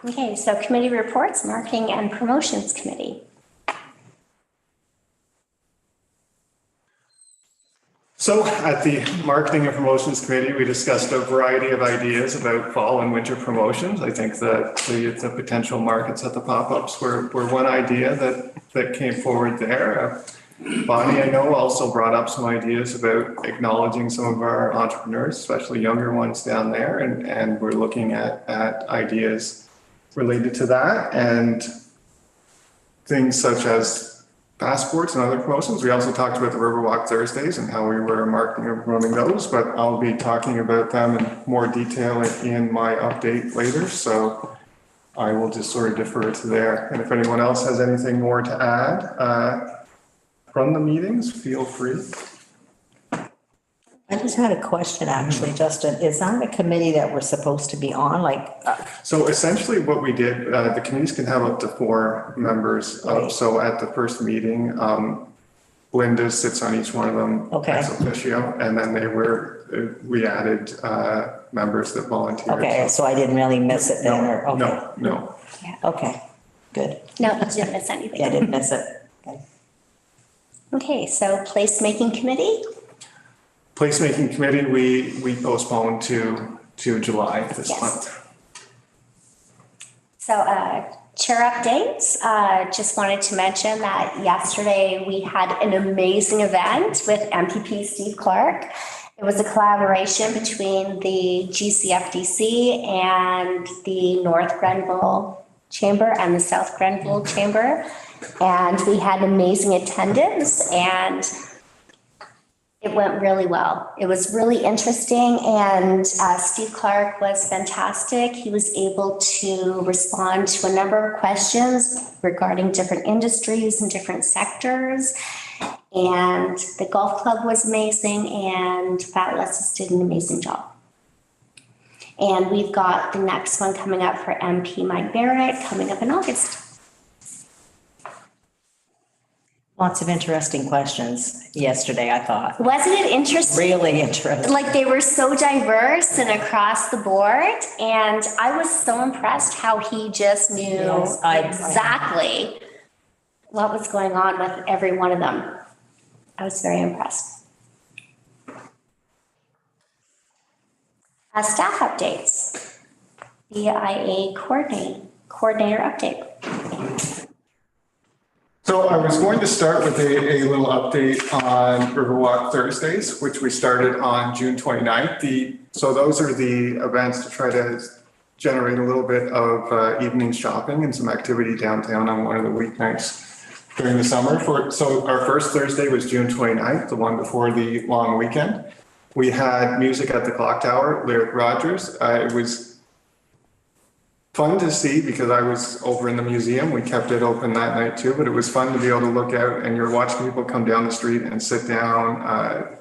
Okay, so committee reports, Marketing and Promotions Committee. So at the Marketing and Promotions Committee, we discussed a variety of ideas about fall and winter promotions. I think that the potential markets at the pop-ups were one idea that came forward there. Bonnie, I know, also brought up some ideas about acknowledging some of our entrepreneurs, especially younger ones down there, and we're looking at ideas related to that and things such as passports and other promotions. We also talked about the Riverwalk Thursdays and how we were marketing and promoting those, but I'll be talking about them in more detail in my update later. So I will just sort of defer to there. And if anyone else has anything more to add from the meetings, feel free. I just had a question, actually, Justin. Is that a committee that we're supposed to be on? So essentially what we did, the committees can have up to 4 members. Right. So at the first meeting, Linda sits on each one of them ex officio, and then we added members that volunteered. Okay, so I didn't really miss it then? No. Yeah. Okay, good. No, you didn't miss anything. Yeah, I didn't miss it. Okay, so placemaking committee. Placemaking committee, we postponed to July this month. So chair updates, just wanted to mention that yesterday we had an amazing event with MPP Steve Clark. It was a collaboration between the GCFDC and the North Grenville Chamber and the South Grenville Chamber. And we had amazing attendance and it went really well. It was really interesting, and Steve Clark was fantastic. He was able to respond to a number of questions regarding different industries and different sectors. And the golf club was amazing, and Fat Lesses did an amazing job. And we've got the next one coming up for MP Mike Barrett coming up in August. Lots of interesting questions yesterday, I thought. Wasn't it interesting? Really interesting. Like they were so diverse and across the board. And I was so impressed how he just knew exactly what was going on with every one of them. I was very impressed. Staff updates. BIA coordinator update. So I was going to start with a little update on Riverwalk Thursdays, which we started on June 29th. So those are the events to try to generate a little bit of evening shopping and some activity downtown on one of the weeknights during the summer. So our first Thursday was June 29th, the one before the long weekend. We had music at the Clock Tower, Lyric Rogers. It was fun to see because I was over in the museum. We kept it open that night too, but it was fun to be able to look out and you're watching people come down the street and sit down,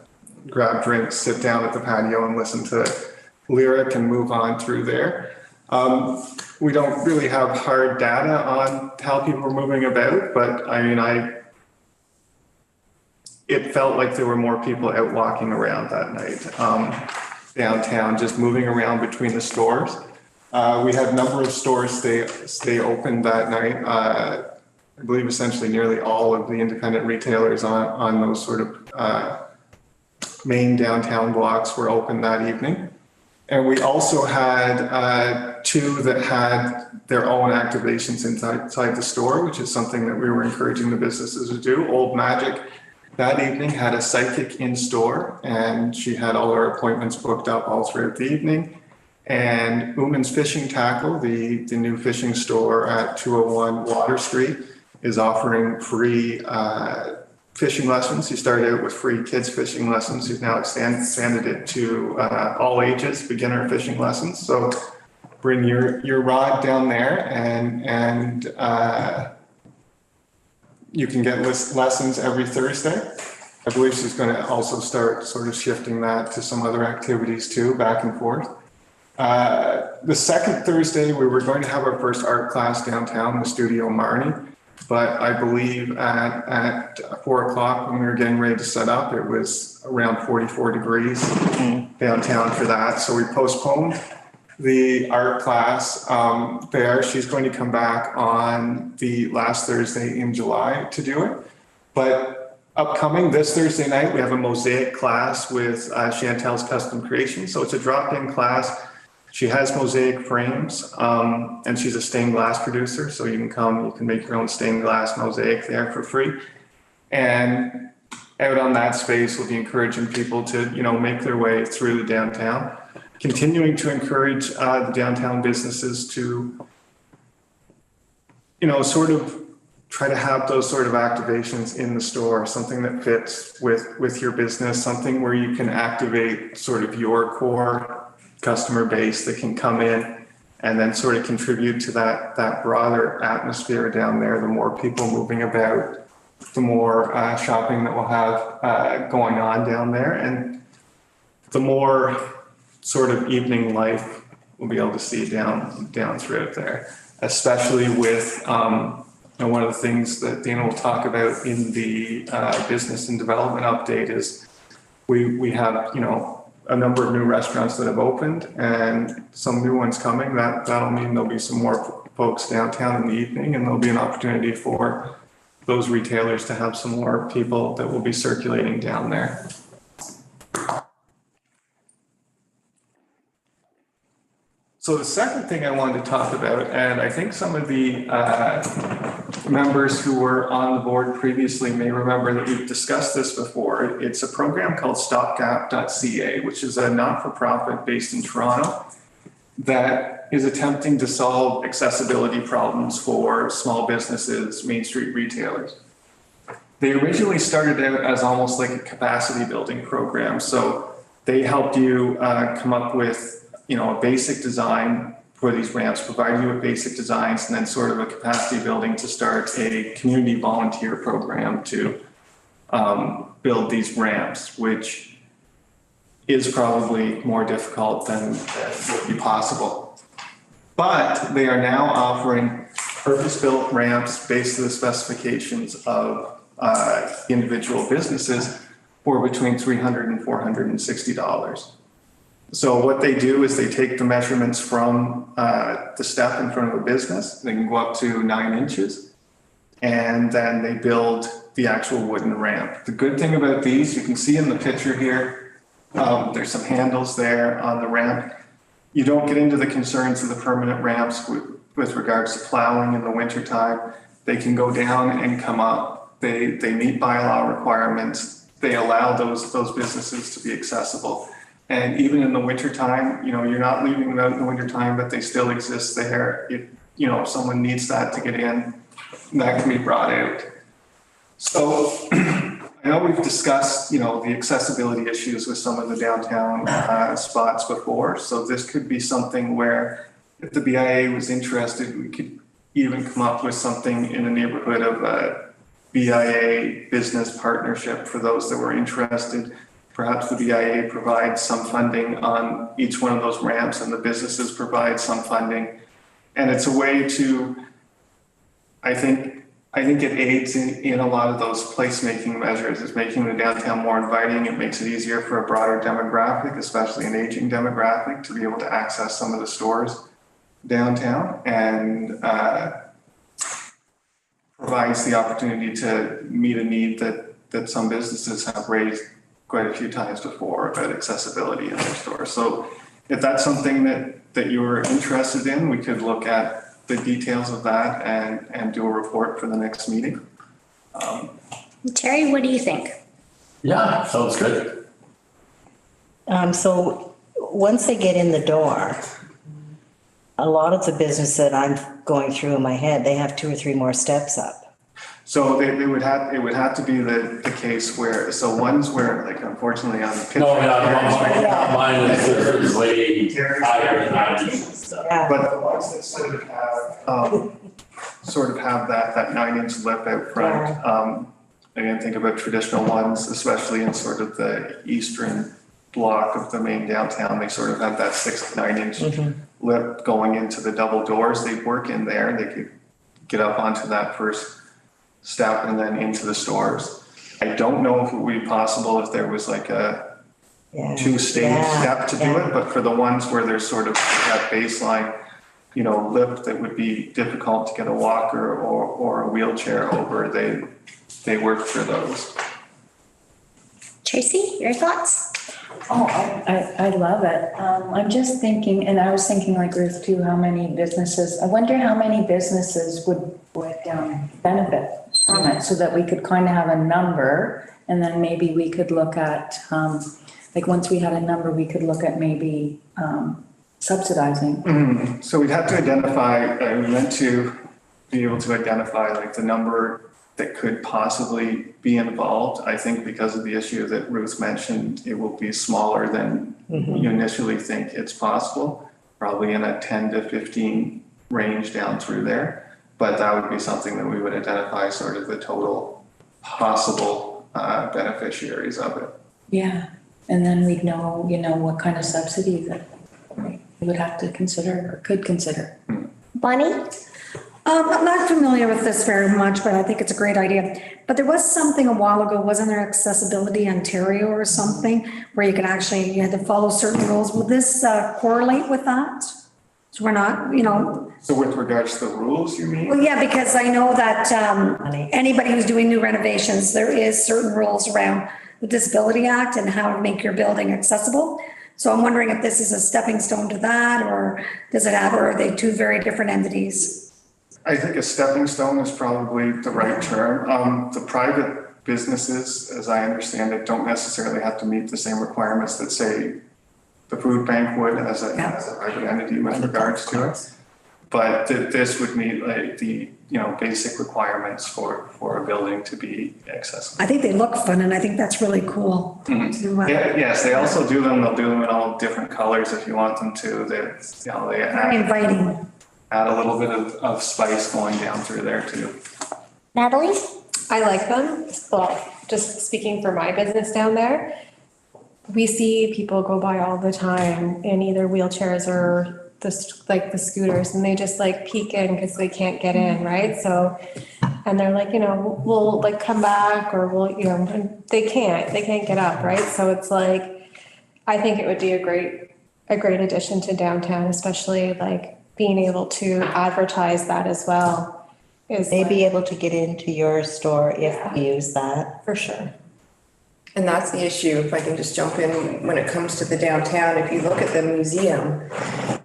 grab drinks, sit down at the patio and listen to Lyric and move on through there. We don't really have hard data on how people were moving about, but I mean, it felt like there were more people out walking around that night, downtown, just moving around between the stores. We had a number of stores stay open that night. I believe essentially nearly all of the independent retailers on those sort of main downtown blocks were open that evening. And we also had 2 that had their own activations inside the store, which is something that we were encouraging the businesses to do. Old Magic that evening had a psychic in store, and she had all her appointments booked up all throughout the evening. And Uman's Fishing Tackle, the new fishing store at 201 Water Street, is offering free fishing lessons. He started out with free kids fishing lessons. He's now expanded it to all ages, beginner fishing lessons. So bring your rod down there and you can get lessons every Thursday. I believe she's going to also start sort of shifting that to some other activities too, back and forth. The second Thursday, we were going to have our first art class downtown, the Studio Marnie, but I believe at 4 o'clock when we were getting ready to set up, it was around 44 degrees downtown for that. So we postponed the art class there. She's going to come back on the last Thursday in July to do it. But upcoming this Thursday night, we have a mosaic class with Chantel's Custom Creations. So it's a drop-in class. She has mosaic frames and she's a stained glass producer. So you can come, you can make your own stained glass mosaic there for free. And out on that space, we'll be encouraging people to, make their way through the downtown, continuing to encourage the downtown businesses to, sort of try to have those sort of activations in the store, something that fits with your business, something where you can activate sort of your core customer base that can come in and then sort of contribute to that broader atmosphere down there. The more people moving about, the more shopping that we'll have going on down there, and the more sort of evening life we'll be able to see down throughout there, especially with one of the things that Dana will talk about in the business and development update is we have, a number of new restaurants that have opened and some new ones coming. That'll mean there'll be some more folks downtown in the evening, and there'll be an opportunity for those retailers to have some more people that will be circulating down there. So the second thing I wanted to talk about, and I think some of the members who were on the board previously may remember that we've discussed this before. It's a program called stopgap.ca, which is a not-for-profit based in Toronto that is attempting to solve accessibility problems for small businesses, Main Street retailers. They originally started out as almost like a capacity building program. So they helped you come up with a basic design for these ramps, provide you with basic designs, and then sort of a capacity building to start a community volunteer program to build these ramps, which is probably more difficult than would be possible. But they are now offering purpose-built ramps based on the specifications of individual businesses for between $300 and $460. So what they do is they take the measurements from the step in front of a business. They can go up to 9 inches, and then they build the actual wooden ramp. The good thing about these, you can see in the picture here, there's some handles there on the ramp. You don't get into the concerns of the permanent ramps with regards to plowing in the wintertime. They can go down and come up. They meet bylaw requirements. They allow those businesses to be accessible. And even in the wintertime, you're not leaving them out in the wintertime, but they still exist there. If someone needs that to get in, that can be brought out. So I know we've discussed, the accessibility issues with some of the downtown spots before. So this could be something where if the BIA was interested, we could even come up with something in the neighborhood of a BIA business partnership for those that were interested. Perhaps the BIA provides some funding on each one of those ramps and the businesses provide some funding. And it's a way to, I think it aids in a lot of those placemaking measures. It's making the downtown more inviting. It makes it easier for a broader demographic, especially an aging demographic, to be able to access some of the stores downtown, and provides the opportunity to meet a need that some businesses have raised quite a few times before about accessibility in their stores. So if that's something that you're interested in, we could look at the details of that and do a report for the next meeting. Terry, what do you think? Yeah, sounds good. So once they get in the door, a lot of the business that I'm going through in my head, they have 2 or 3 more steps up. So it would have to be the case where, so ones where, like, unfortunately on the picture. No, mine is way higher than that. Yeah. But the ones that sort of have that 9-inch lip out front. Again, think about traditional ones, especially in sort of the eastern block of the main downtown. They sort of have that 6 to 9-inch lip going into the double doors. They work in there. They could get up onto that first step and then into the stores. I don't know if it would be possible if there was like a Yeah. two-stage Yeah, step to do yeah. it, but for the ones where there's sort of that baseline, lip that would be difficult to get a walker or a wheelchair over, they work for those. Tracy, your thoughts? Oh, I love it. I'm just thinking, and I was thinking like Ruth too, how many businesses, I wonder how many businesses would benefit from it so that we could kind of have a number and then maybe we could look at, like once we had a number, we could look at maybe subsidizing. So we'd have to identify, we meant to be able to identify like the number that could possibly be involved. I think because of the issue that Ruth mentioned, it will be smaller than you initially think it's possible, probably in a 10 to 15 range down through there. But that would be something that we would identify sort of the total possible beneficiaries of it. Yeah. And then we'd know, what kind of subsidy that we would have to consider or could consider. Bonnie? I'm not familiar with this very much, but I think it's a great idea. But there was something a while ago, wasn't there Accessibility Ontario or something, where you you had to follow certain rules? Will this correlate with that? So we're not, So with regards to the rules, you mean? well, yeah, because I know that anybody who's doing new renovations, there is certain rules around the Disability Act and how to make your building accessible. So I'm wondering if this is a stepping stone to that, or or are they two very different entities? I think a stepping stone is probably the right term. The private businesses, as I understand it, don't necessarily have to meet the same requirements that, say, the food bank would as a private entity with regards to it. But this would meet like the, basic requirements for a building to be accessible. I think they look fun, and I think that's really cool. Yes, they also do them. They'll do them in all different colors if you want them to. They Very inviting. add a little bit of spice going down through there too. Natalie? I like them. Well, just speaking for my business down there, we see people go by all the time in either wheelchairs or the scooters, and they just peek in because they can't get in, right? So, and they're like, we'll come back, or we'll, and they can't get up, right? So it's I think it would be a great addition to downtown, especially being able to advertise that as well. They be able to get into your store if we use that. For sure. And that's the issue, if I can just jump in, when it comes to the downtown, if you look at the museum,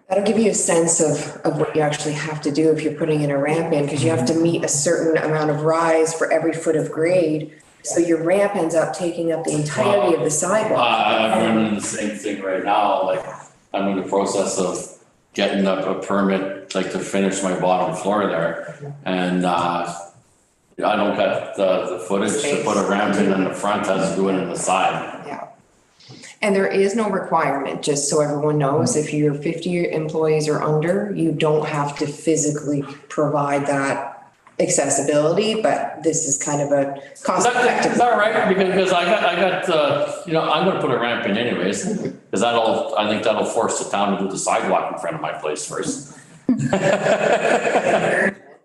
that'll give you a sense of what you actually have to do if you're putting in a ramp in, because you have to meet a certain amount of rise for every foot of grade. So your ramp ends up taking up the entirety of the sidewalk. I'm running the same thing right now, I'm in the process of getting up a permit, to finish my bottom floor there. And, I don't got the footage to put a ramp in the front, I was doing it in the side. Yeah. And there is no requirement, just so everyone knows, if you're 50 employees or under, you don't have to physically provide that accessibility, but this is kind of a cost effective. Is that right? Because I got, I'm gonna put a ramp in anyways, because I think that'll force the town to do the sidewalk in front of my place first.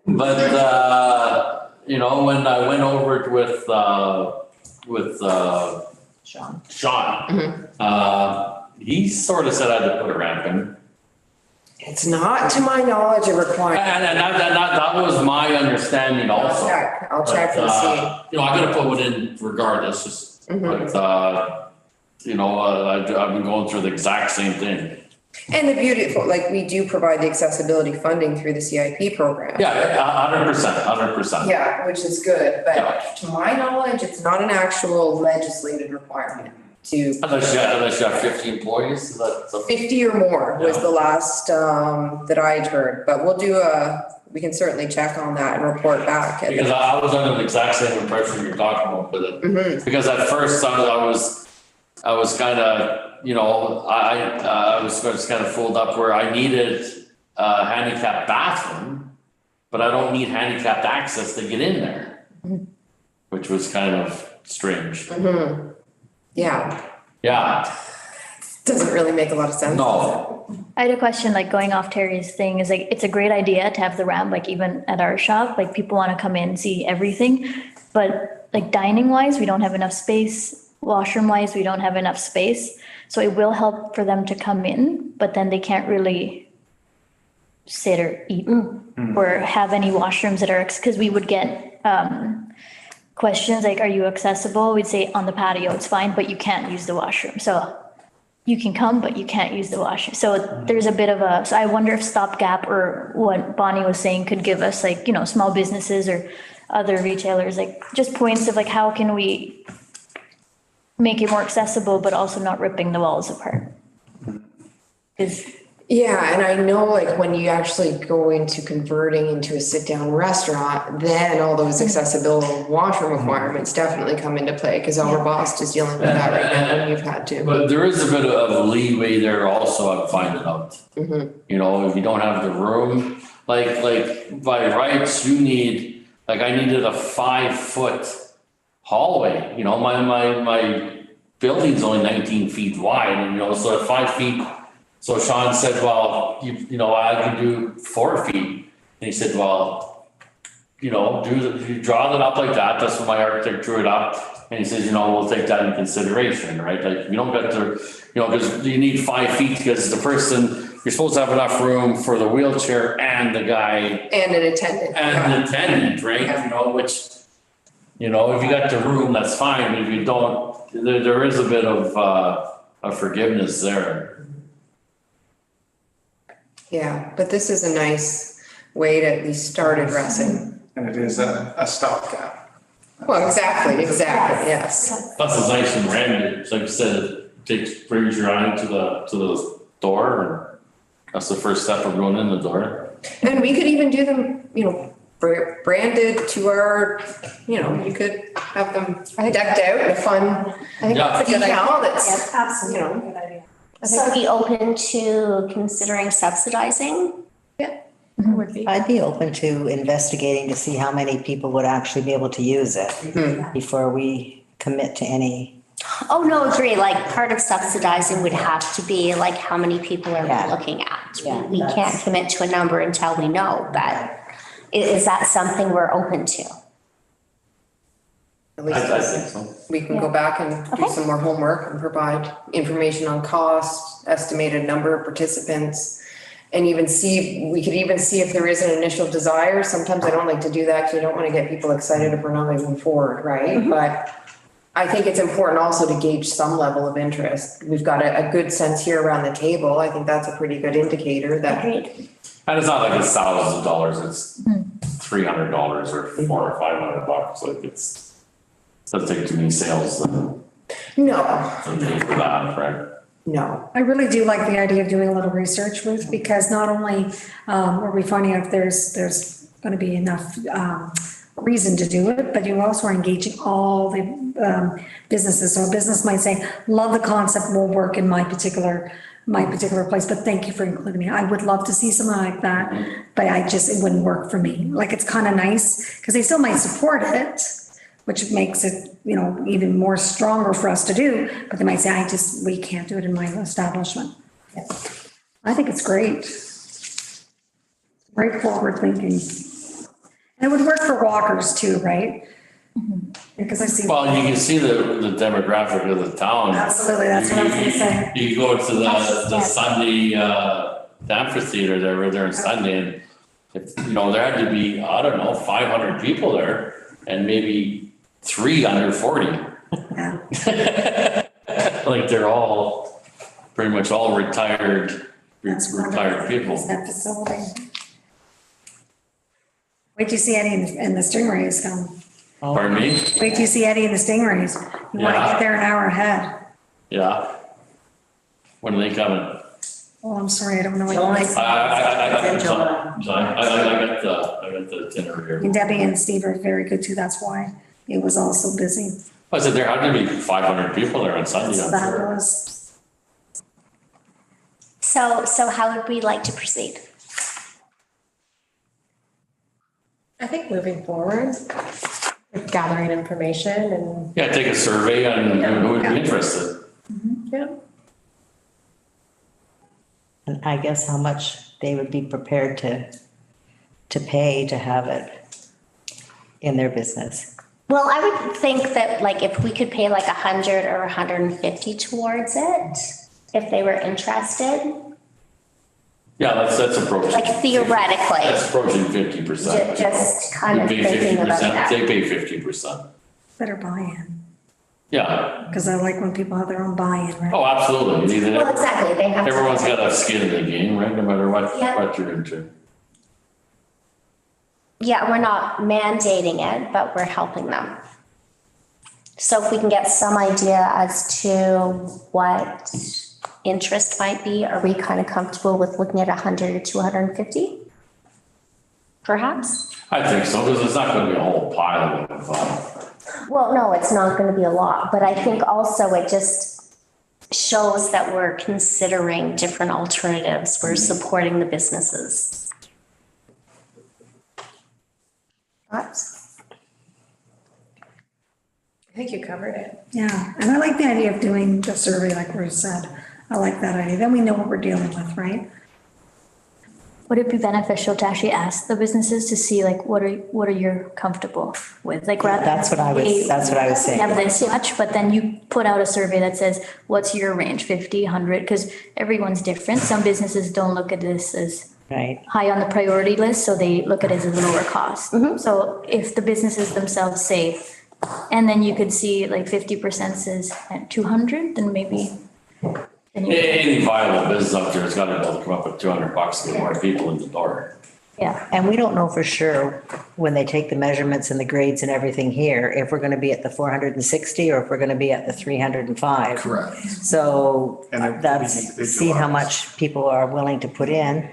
But, when I went over it with Sean, he sort of said I had to put a ramp in. It's not, to my knowledge, a requirement. And that was my understanding also. I'll check and see. I'm gonna put one in regardless, just, but, I've been going through the exact same thing. And the beautiful, we do provide the accessibility funding through the CIP program. Yeah, 100%. Yeah, which is good, but Yeah. to my knowledge, it's not an actual legislated requirement to. Unless you have 50 employees, that's. 50 or more was Yeah. the last that I'd heard, but we can certainly check on that and report back. Because I was under the exact same impression you're talking about with it. Because at first I was kind of, I was just kind of fooled up where I needed a handicapped bathroom, but I don't need handicapped access to get in there, which was kind of strange. Yeah, Yeah, doesn't really make a lot of sense. no, I had a question, going off Terry's thing, is it's a great idea to have the ramp, even at our shop, people want to come in, see everything. But dining wise, we don't have enough space washroom wise, we don't have enough space. So it will help for them to come in, but then they can't really sit or eat or have any washrooms that are, because we would get questions like, are you accessible? We'd say on the patio, it's fine, but you can't use the washroom. So you can come, but you can't use the washroom. So there's a bit of a, so I wonder if stopgap or what Bonnie was saying could give us, like, you know, small businesses or other retailers, like just points of like, how can we make it more accessible, but also not ripping the walls apart? Yeah, and I know like when you actually go into converting into a sit-down restaurant, then all those accessible washroom requirements definitely come into play, because our boss is dealing with that right now, and you've had to. But there is a bit of leeway there also, I'm finding out. You know, if you don't have the room, like by rights, you need, like I needed a 5-foot hallway, you know, my building's only 19 feet wide, and you know, so at 5 feet. So Sean said, well, you know, I can do 4 feet. And he said, well, you know, you draw it up like that. That's what my architect drew it up. And he says, you know, we'll take that in consideration, right? Like you don't get to, you know, because you need 5 feet because the person, you're supposed to have enough room for the wheelchair and the guy. And an attendant. And an attendant, right? You know, which, you know, if you got the room, that's fine. If you don't, there is a bit of forgiveness there. Yeah, but this is a nice way to at least start addressing. And it is a stopgap. Well, exactly, yes. Plus it's nice and random. It's like you said, brings your eye to the door, and that's the first step of going in the door. And we could even do them, you know, branded to our, you know, you could have them decked out in a fun decal that's, Absolutely. you know. Good idea. So be open to considering subsidizing? Would be. I'd be open to investigating to see how many people would actually be able to use it before we commit to any. Oh, no, agree. Like part of subsidizing would have to be like, how many people are Yeah. we looking at? Yeah, We can't that's- commit to a number until we know, but is that something we're open to? At least I think so. we can go back and do Okay. some more homework and provide information on cost, estimated number of participants. And even we could even see if there is an initial desire. Sometimes I don't like to do that because I don't want to get people excited if we're not moving forward, right? But I think it's important also to gauge some level of interest. We've got a good sense here around the table. I think that's a pretty good indicator that. Agreed. And it's not like it's thousands of dollars, it's $300 or $400 or $500. Like doesn't take too many sales to No, pay for that, right? no. I really do like the idea of doing a little research, Ruth, because not only are we finding out if there's going to be enough reason to do it, but you also are engaging all the businesses. So a business might say, love the concept, will work in my particular place, but thank you for including me. I would love to see something like that, but it wouldn't work for me. Like, it's kind of nice because they still might support it, which makes it, you know, even more stronger for us to do, but they might say, we can't do it in my establishment. I think it's great. Very forward thinking. And it would work for walkers too, right? Because I see. Well, you can see the demographic of the town. Absolutely, that's what I was gonna say. You go to the Sunday, the amphitheater there, we're there on Sunday, and if, you know, there had to be, I don't know, 500 people there, and maybe 3 under 40. Yeah. Like they're all, pretty much all retired That's retired people. That facility. Wait till you see Eddie and the Stingrays come. Pardon me? Wait till you see Eddie and the Stingrays. You want to Yeah. get there an hour ahead. Yeah. When are they coming? Oh, I'm sorry, I don't know. what July. you I got the itinerary here. And Debbie and Steve are very good too, that's why it was all so busy. I said there had to be 500 people there on Sunday. I'm That sure. was, So how would we like to proceed? I think moving forward, with gathering information and, Yeah, take a survey and who would be interested. yeah. And I guess how much they would be prepared to pay to have it in their business. Well, I would think that like if we could pay like 100 or 150 towards it, if they were interested, Yeah, that's approaching. like theoretically. That's approaching 50%. Just kind of You pay thinking about 50%, that. they pay 50%. Better buy-in, Yeah, because I like when people have their own buy-in, right? oh, absolutely. Well, exactly, they have. to- Everyone's got a skin in the game, right? No matter Yeah. what you're into. Yeah, we're not mandating it, but we're helping them. So if we can get some idea as to what interest might be, are we kind of comfortable with looking at 100 or 250? Perhaps? I think so, because it's not gonna be a whole pile of, Well, no, it's not going to be a lot, but I think also it just shows that we're considering different alternatives. We're supporting the businesses. Thoughts? I think you covered it. Yeah, and I like the idea of doing the survey like Ruth said. I like that idea. Then we know what we're dealing with, right? Would it be beneficial to actually ask the businesses to see like, what are you comfortable with? Like rather. That's what I was saying. Have this much, but then you put out a survey that says, what's your range, 50, 100? Because everyone's different. Some businesses don't look at this as Right. high on the priority list, so they look at it as a lower cost. So if the businesses themselves say, and then you could see like 50% says at 200, then maybe. Then you, any viable business up there has got to be able to come up with $200 to get more people in the door. yeah. And we don't know for sure when they take the measurements and the grades and everything here, if we're gonna be at the 460 or if we're gonna be at the 305. Correct. So And it will be that's, see how individualized. much people are willing to put in.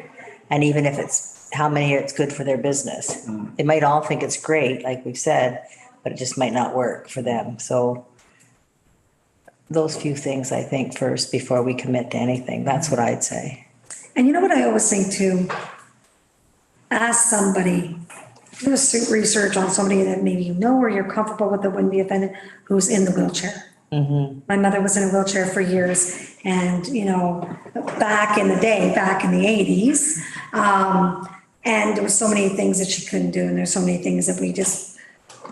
And even if it's, how many it's good for their business. They might all think it's great, like we've said, but it just might not work for them. So those few things, I think, first, before we commit to anything. That's what I'd say. And you know what I always think too? Ask somebody, do a research on somebody that maybe you know or you're comfortable with that wouldn't be offended, who's in the wheelchair. My mother was in a wheelchair for years and, you know, back in the day, back in the 80s. And there was so many things that she couldn't do and there's so many things that we just,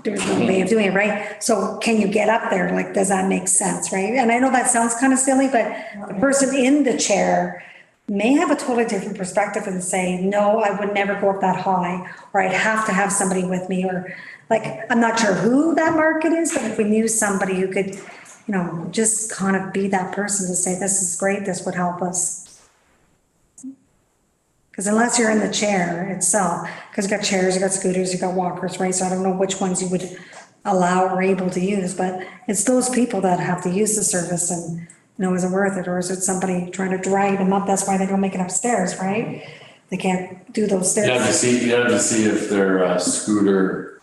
there's no way of doing it, right? So can you get up there? Like, does that make sense, right? And I know that sounds kind of silly, but the person in the chair may have a totally different perspective and say, no, I would never go up that high, or I'd have to have somebody with me, or like, I'm not sure who that market is, but if we knew somebody who could, you know, just kind of be that person to say, this is great, this would help us. Because unless you're in the chair itself, because you've got chairs, you've got scooters, you've got walkers, right? So I don't know which ones you would allow or able to use, but it's those people that have to use the service and, you know, is it worth it? Or is it somebody trying to drag them up? That's why they don't make it upstairs, right? They can't do those stairs. You have to see if their scooter,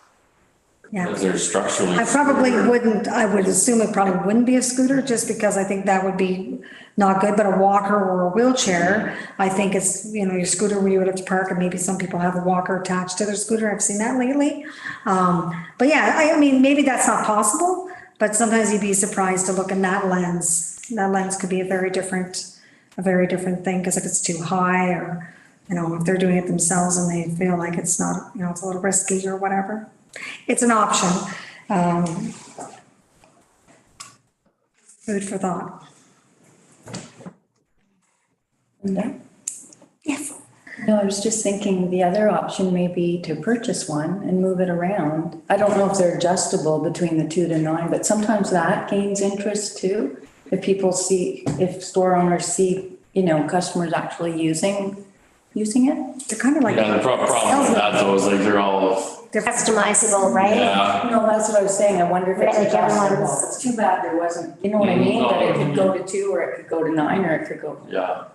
Yeah. if they're structurally. I probably wouldn't, I would assume it probably wouldn't be a scooter, just because I think that would be not good, but a walker or a wheelchair, I think it's, you know, your scooter where you would have to park, and maybe some people have a walker attached to their scooter, I've seen that lately. But yeah, I mean, maybe that's not possible, but sometimes you'd be surprised to look in that lens. That lens could be a very different thing, because if it's too high, or, you know, if they're doing it themselves and they feel like it's not, you know, it's a little risky or whatever. It's an option. Food for thought. Linda? Yes. No, I was just thinking the other option may be to purchase one and move it around. I don't know if they're adjustable between the 2 to 9, but sometimes that gains interest too. If people see, if store owners see, you know, customers actually using it. They're kind of like. Yeah, the problem with that though is like they're all, They're customizable, right? yeah. No, that's what I was saying. I wonder if it's Right, like everyone's- adjustable. It's too bad there wasn't, you know what I mean? That it could go to 2 or it could go to 9 or it could go. Yeah,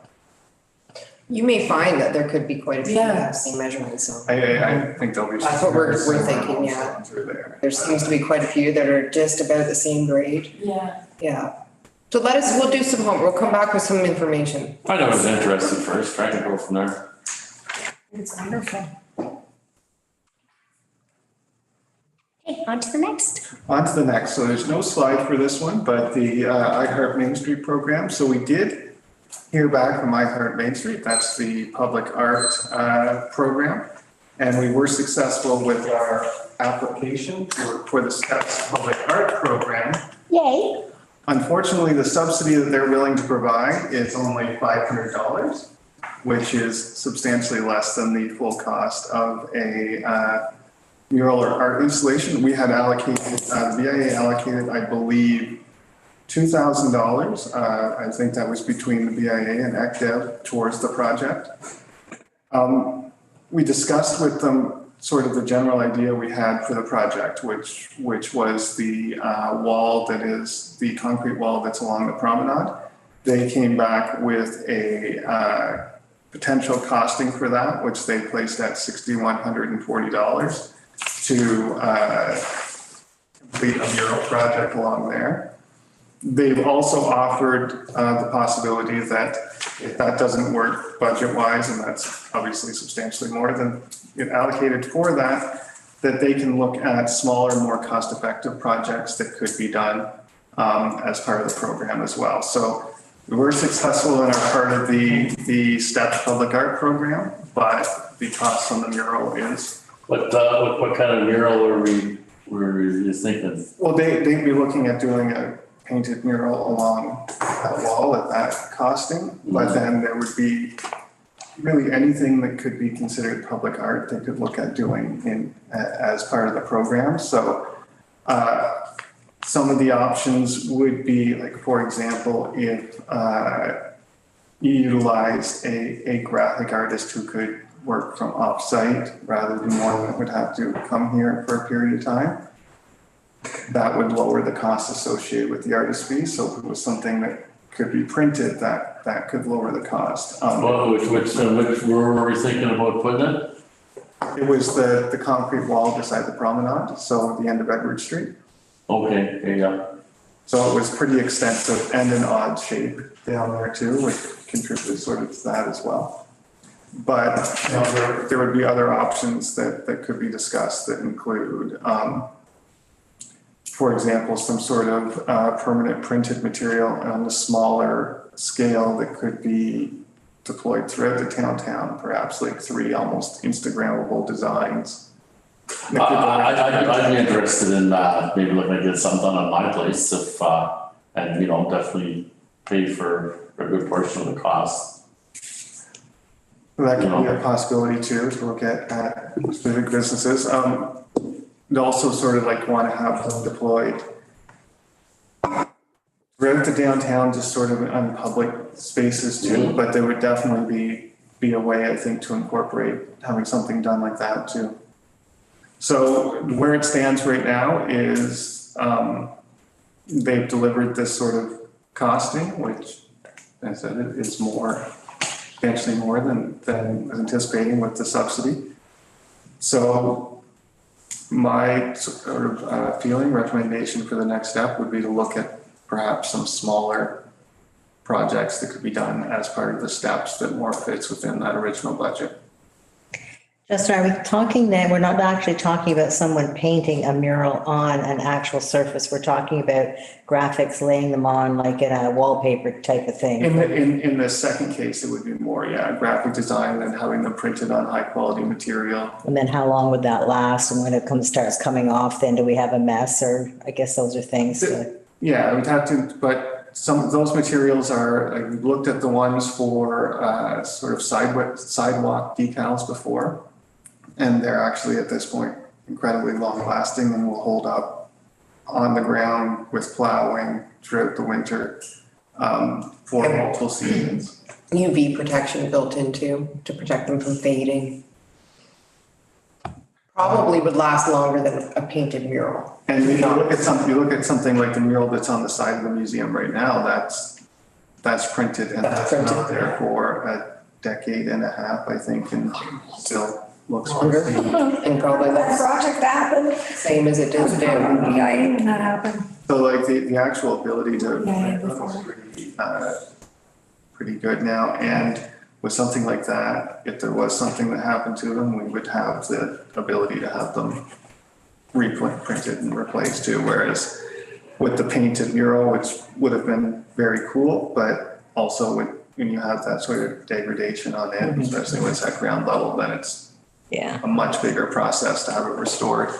You may find that there could be quite a few Yeah. that have same measurements, so. I think there'll be. That's what we're similar thinking, ones yeah. Through there. There seems to be quite a few that are just about the same grade, Yeah. yeah. So we'll do some homework, we'll come back with some information. I know I was interested first, trying to go from there. It's wonderful. Okay, on to the next. On to the next. So there's no slide for this one, but the I Heart Main Street program. So we did hear back from I Heart Main Street. That's the public art program. And we were successful with our application for the STEPS Public Art Program. Yay. Unfortunately, the subsidy that they're willing to provide is only $500, which is substantially less than the full cost of a mural or art installation. We had allocated, the BIA allocated, I believe, $2,000. I think that was between the BIA and ECDev towards the project. We discussed with them sort of the general idea we had for the project, which was the wall that is the concrete wall that's along the promenade. They came back with a potential costing for that, which they placed at $6,140 to complete a mural project along there. They've also offered the possibility that if that doesn't work budget-wise, and that's obviously substantially more than it allocated for that, that they can look at smaller, more cost-effective projects that could be done as part of the program as well. So we were successful in our part of the STEPS Public Art Program, but the cost on the mural is. What kind of mural were you thinking? Well, they'd be looking at doing a painted mural along that wall at that costing, but then there would be really anything that could be considered public art they could look at doing in as part of the program. So some of the options would be, like, for example, if you utilized a graphic artist who could work from off-site rather than one that would have to come here for a period of time. That would lower the costs associated with the artist fee. So if it was something that could be printed, that could lower the cost. Which where were we thinking about putting it? It was the concrete wall beside the promenade, so at the end of Edward Street. Okay, yeah. So it was pretty extensive and an odd shape down there too, which contributed sort of to that as well. But you know, there would be other options that could be discussed that include, for example, some sort of permanent printed material on a smaller scale that could be deployed throughout the downtown, perhaps like 3 almost Instagrammable designs. I'd be interested in maybe looking to get something done on my place if, and you know, definitely pay for a good portion of the cost. That could be a possibility too, to look at specific businesses. And also sort of like want to have them deployed throughout the downtown, just sort of on public spaces too, but there would definitely be a way, I think, to incorporate having something done like that too. So where it stands right now is they've delivered this sort of costing, which I said it is substantially more than anticipating with the subsidy. So my sort of recommendation for the next step would be to look at perhaps some smaller projects that could be done as part of the steps that more fits within that original budget. Justin, are we talking then, we're not actually talking about someone painting a mural on an actual surface. We're talking about graphics, laying them on like in a wallpaper type of thing. In the second case, it would be more, graphic design and having them printed on high quality material. And then how long would that last? And when it starts coming off, then do we have a mess? Or I guess those are things to. Yeah, I would have to, but some of those materials are, I looked at the ones for sort of sidewalk decals before. And they're actually at this point incredibly long lasting and will hold up on the ground with plowing throughout the winter for multiple seasons. UV protection built into to protect them from fading. Probably would last longer than a painted mural. And if you look at something like the mural that's on the side of the museum right now, that's printed and that's been out there for a decade and a half, I think, and still looks longer and probably That less project happened. same as it did today. Yeah, when that happened. So like the actual ability to pretty good now. And with something like that, if there was something that happened to them, we would have the ability to have them reprinted and replaced too. Whereas with the painted mural, which would have been very cool, but also when you have that sort of degradation on it, especially when it's at ground level, then it's a much bigger process to have it restored.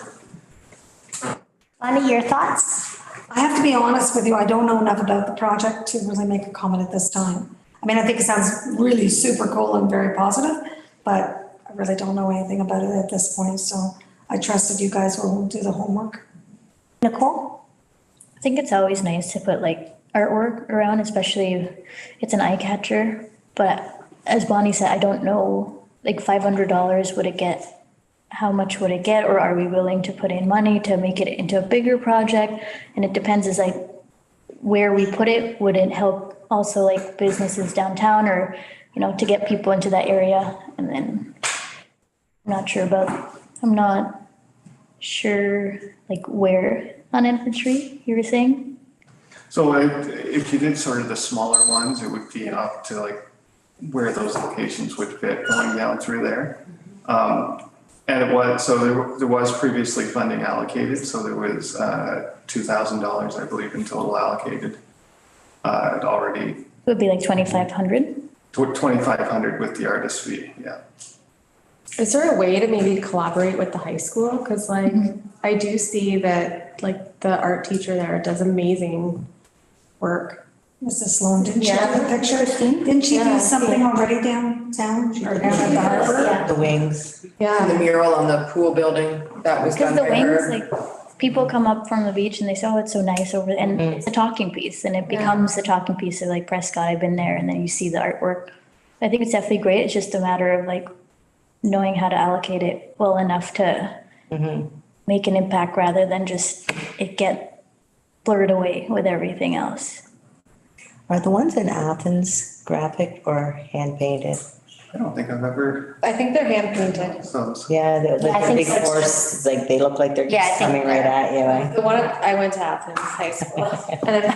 Bonnie, your thoughts? I have to be honest with you, I don't know enough about the project to really make a comment at this time. I mean, I think it sounds really super cool and very positive, but I really don't know anything about it at this point, so I trust that you guys will do the homework. Nicole? I think it's always nice to put like artwork around, especially if it's an eye catcher. But as Bonnie said, I don't know, like $500, would it get, how much would it get? Or are we willing to put in money to make it into a bigger project? And it depends is like where we put it, would it help also like businesses downtown or, you know, to get people into that area? And then I'm not sure like where on Infantry you were saying? So if you did sort of the smaller ones, it would be up to like where those locations would fit going down through there. And it was, so there was previously funding allocated, so there was $2,000, I believe, in total allocated. It already. It would be like 2,500? 2,500 with the artist fee, yeah. Is there a way to maybe collaborate with the high school? Cause like, I do see that like the art teacher there does amazing work. Mrs. Sloan, didn't she Yeah. have a picture? Didn't she do something already downtown or down at the harbor? The wings. The Yeah. mural on the pool building, that was Because done the by wings, her. like, people come up from the beach and they say, oh, it's so nice over there. And it's a talking piece and it becomes the talking piece of like Prescott, I've been there. And then you see the artwork. I think it's definitely great. It's just a matter of like knowing how to allocate it well enough to make an impact rather than just it get blurred away with everything else. Are the ones in Athens graphic or hand painted? I don't think I've ever I think they're hand painted. those. Yeah, they're I like think big so. horse, like they look like they're Yeah, I just think coming right at you. Eh? The one, I went to Athens High School and I'm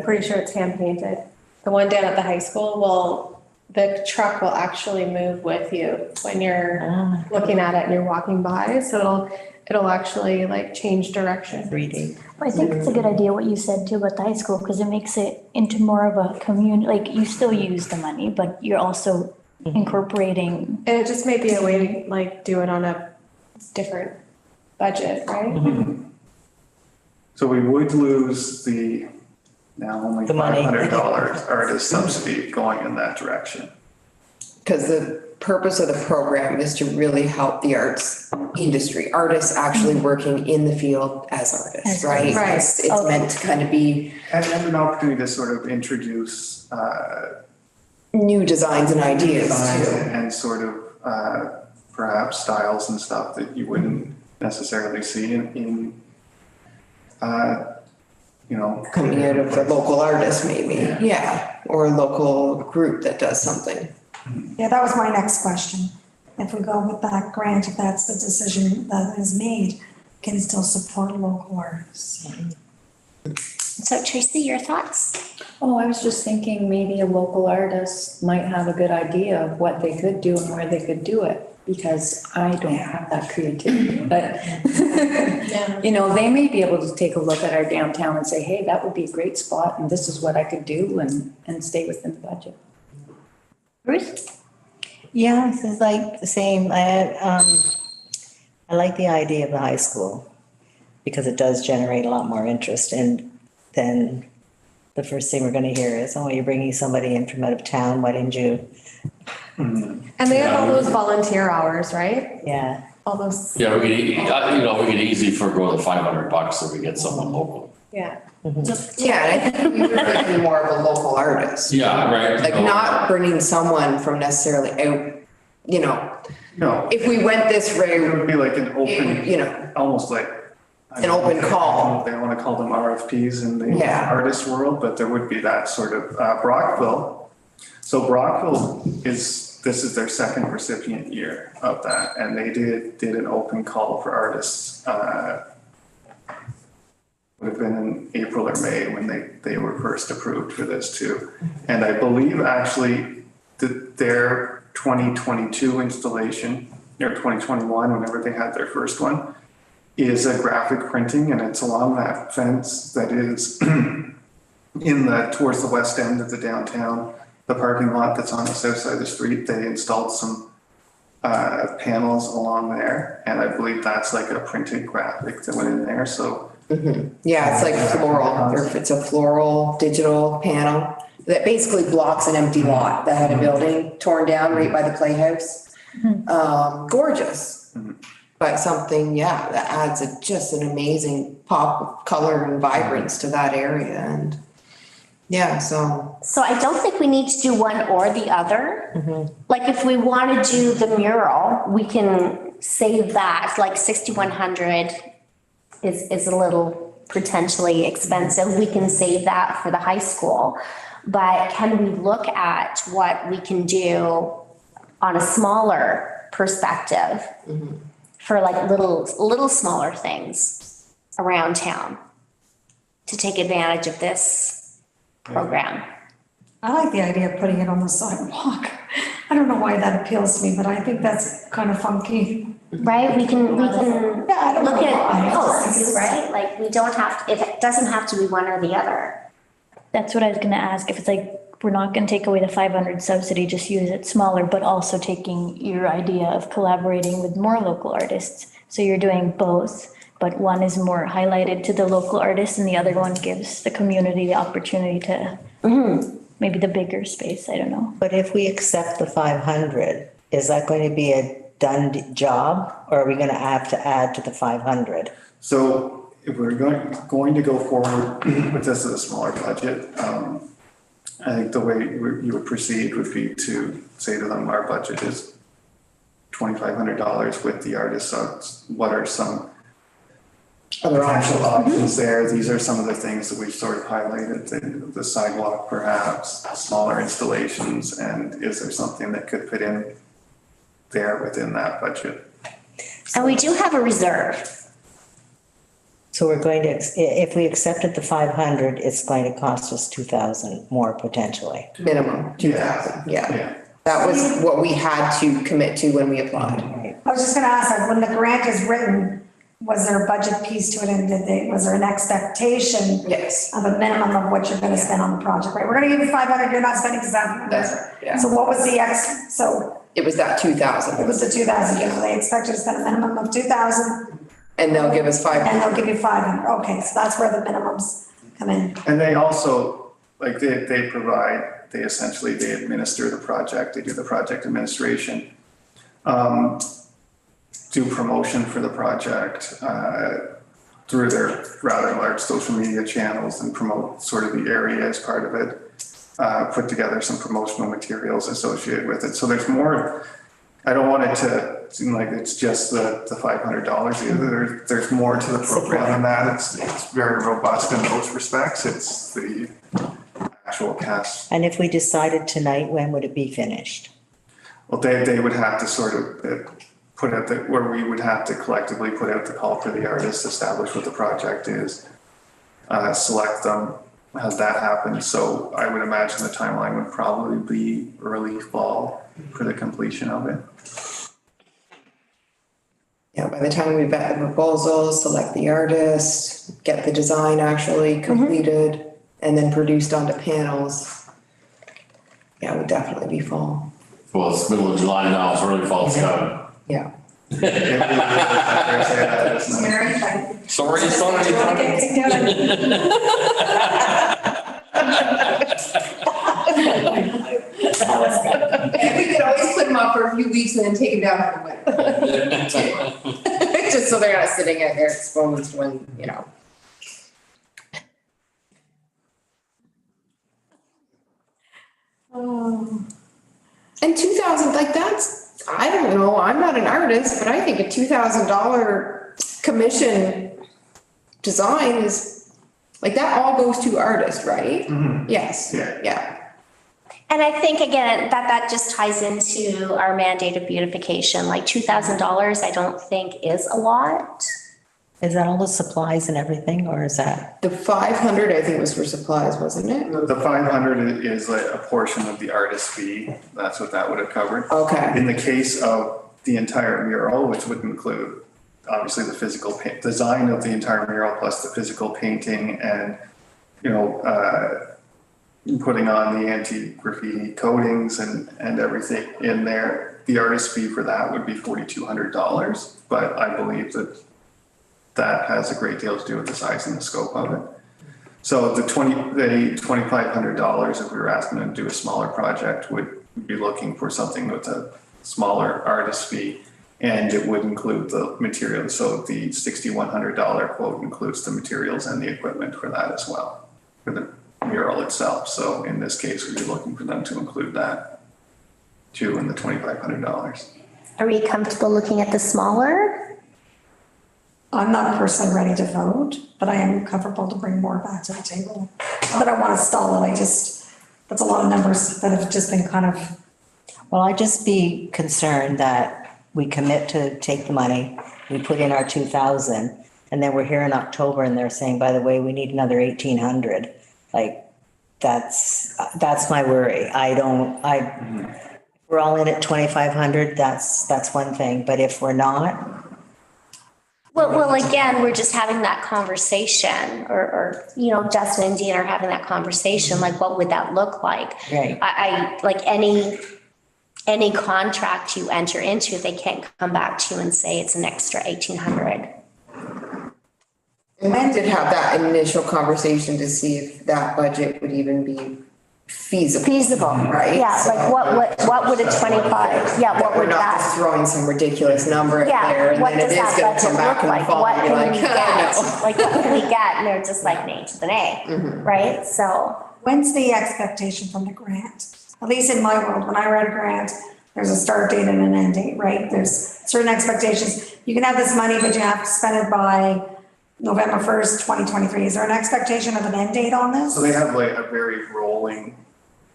pretty sure it's hand painted. The one down at the high school, well, the truck will actually move with you when you're looking at it and you're walking by. So it'll actually like change direction. 3D. I think it's a good idea what you said too about the high school, because it makes it into more of a community, like you still use the money, but you're also incorporating. And it just may be a way to like do it on a different budget, right? So we would lose the now only The money. $500 artist subsidy going in that direction. Because the purpose of the program is to really help the arts industry, artists actually working in the field as artists, right? Right. It's meant to kind of be And an opportunity to sort of introduce new designs and ideas designs too. and sort of perhaps styles and stuff that you wouldn't necessarily see in you know. Coming out of the local artist maybe, yeah, or a local group that does something. Yeah, that was my next question. If we go with that grant, if that's the decision that is made, can still support local artists. So Tracy, your thoughts? Oh, I was just thinking maybe a local artist might have a good idea of what they could do and where they could do it, because I don't have that creativity, but you know, they may be able to take a look at our downtown and say, hey, that would be a great spot and this is what I could do and stay within the budget. Bruce? Yeah, this is like the same. I like the idea of the high school because it does generate a lot more interest, and then the first thing we're going to hear is, oh, you're bringing somebody in from out of town. Why didn't you? And they have all those volunteer hours, right? Yeah. All those, Yeah, we could easily forego the $500 if we get someone local. yeah. Yeah, and I think we would be more of a local artist. Yeah, right. Like not bringing someone from necessarily out, you know, No, if we went this it way, would be like an open, you know, almost like. I An don't know open if they- call. I don't know if they want to call them RFPs in the Yeah. artist world, but there would be that sort of, Brockville. So Brockville this is their second recipient year of that, and they did an open call for artists. Would have been in April or May when they were first approved for this too. And I believe actually their 2022 installation, or 2021, whenever they had their first one, is a graphic printing, and it's along that fence that is towards the west end of the downtown, the parking lot that's on the south side of the street. They installed some panels along there, and I believe that's like a printed graphic that went in there, so. Yeah, it's like floral, or if it's a floral digital panel that basically blocks an empty lot that had a building torn down right by the playhouse. Gorgeous. But something, yeah, that adds just an amazing pop of color and vibrance to that area, and yeah, so. So I don't think we need to do one or the other. Like if we want to do the mural, we can save that, like 6,100 is a little potentially expensive. We can save that for the high school. But can we look at what we can do on a smaller perspective for like little smaller things around town to take advantage of this program? I like the idea of putting it on the sidewalk. I don't know why that appeals to me, but I think that's kind of funky. Right, we can Yeah, I don't look know at why. both, right? Like we don't have, it doesn't have to be one or the other. That's what I was gonna ask, if it's like, we're not gonna take away the 500 subsidy, just use it smaller, but also taking your idea of collaborating with more local artists. So you're doing both, but one is more highlighted to the local artists and the other one gives the community the opportunity to maybe the bigger space, I don't know. But if we accept the 500, is that going to be a done job, or are we going to have to add to the 500? So if we're going to go forward with this as a smaller budget, I think the way you would proceed would be to say to them, our budget is $2,500 with the artists. So what are some Other potential options there? These are some of the things that we've sort of highlighted, the sidewalk perhaps, smaller installations, and is there something that could fit in there within that budget? And we do have a reserve. So we're going to, if we accepted the 500, it's going to cost us 2,000 more potentially. Minimum, 2,000, yeah. Yeah. That was what we had to commit to when we applied. I was just gonna ask, like, when the grant is written, was there a budget piece to it, and was there an expectation Yes. of a minimum of what you're gonna spend on the project, right? We're gonna give you 500, you're not spending 700. That's right, yeah. So what was the so It was that it 2,000, was the 2,000, so they expect you to spend a minimum of 2,000, and they'll give us and 500. they'll give you 500, okay, so that's where the minimums come in. And they also, like they provide, they administer the project, they do the project administration, do promotion for the project through their rather large social media channels and promote sort of the area as part of it, put together some promotional materials associated with it. So there's more, I don't want it to seem like it's just the $500 either. There's more to the program than that. It's very robust in those respects. It's the actual cast. And if we decided tonight, when would it be finished? Well, they would have to sort of put out where we would have to collectively put out the call for the artists, establish what the project is, select them, have that happen. So I would imagine the timeline would probably be early fall for the completion of it. Yeah, by the time we vet the proposals, select the artist, get the design actually completed, and then produced onto panels. Yeah, it would definitely be fall. Well, it's middle of July now, it's early fall, it's coming. Yeah. Sorry. We could always put them up for a few weeks and then take them down for the winter. Just so they're not sitting out there exposed when, you know. And 2,000, like that's, I don't know, I'm not an artist, but I think a $2,000 commission design is, like that all goes to artist, right? Yes, Yeah. yeah. And I think, again, that just ties into our mandate of beautification, like $2,000, I don't think is a lot. Is that all the supplies and everything, or is that? The 500, I think was for supplies, wasn't it? The 500 is like a portion of the artist fee. That's what that would have covered. Okay. In the case of the entire mural, which would include obviously the physical design of the entire mural plus the physical painting and, putting on the anti-graffiti coatings and everything in there. The artist fee for that would be $4,200, but I believe that has a great deal to do with the size and the scope of it. So the $2,500, if we were asking them to do a smaller project, would be looking for something with a smaller artist fee, and it would include the materials. So the $6,100 quote includes the materials and the equipment for that as well, for the mural itself. So in this case, we'd be looking for them to include that too in the $2,500. Are we comfortable looking at the smaller? I'm not personally ready to vote, but I am comfortable to bring more back to the table. Not that I want to stall it, that's a lot of numbers that have just been kind of. Well, I'd just be concerned that we commit to take the money, we put in our 2,000, and then we're here in October and they're saying, by the way, we need another 1,800. Like, that's my worry. We're all in at 2,500, that's one thing, but if we're not. Well, again, we're just having that conversation, or, Justin and Dean are having that conversation, like, what would that look like? Right. I like any contract you enter into, they can't come back to you and say it's an extra 1,800. And we did have that initial conversation to see if that budget would even be feasible. Right? Yeah, like what would a 25, yeah, what We're would not just that? throwing some ridiculous number in there, Yeah, and what then it does is that gonna budget come back look in the like? fall, What and you're can we like, get? no. Like, what can we get? And they're just like nay to the nay, right? So. When's the expectation from the grant? At least in my world, when I read a grant, there's a start date and an end date, right? There's certain expectations. You can have this money, but you have to spend it by November 1st, 2023. Is there an expectation of an end date on this? So they have like a very rolling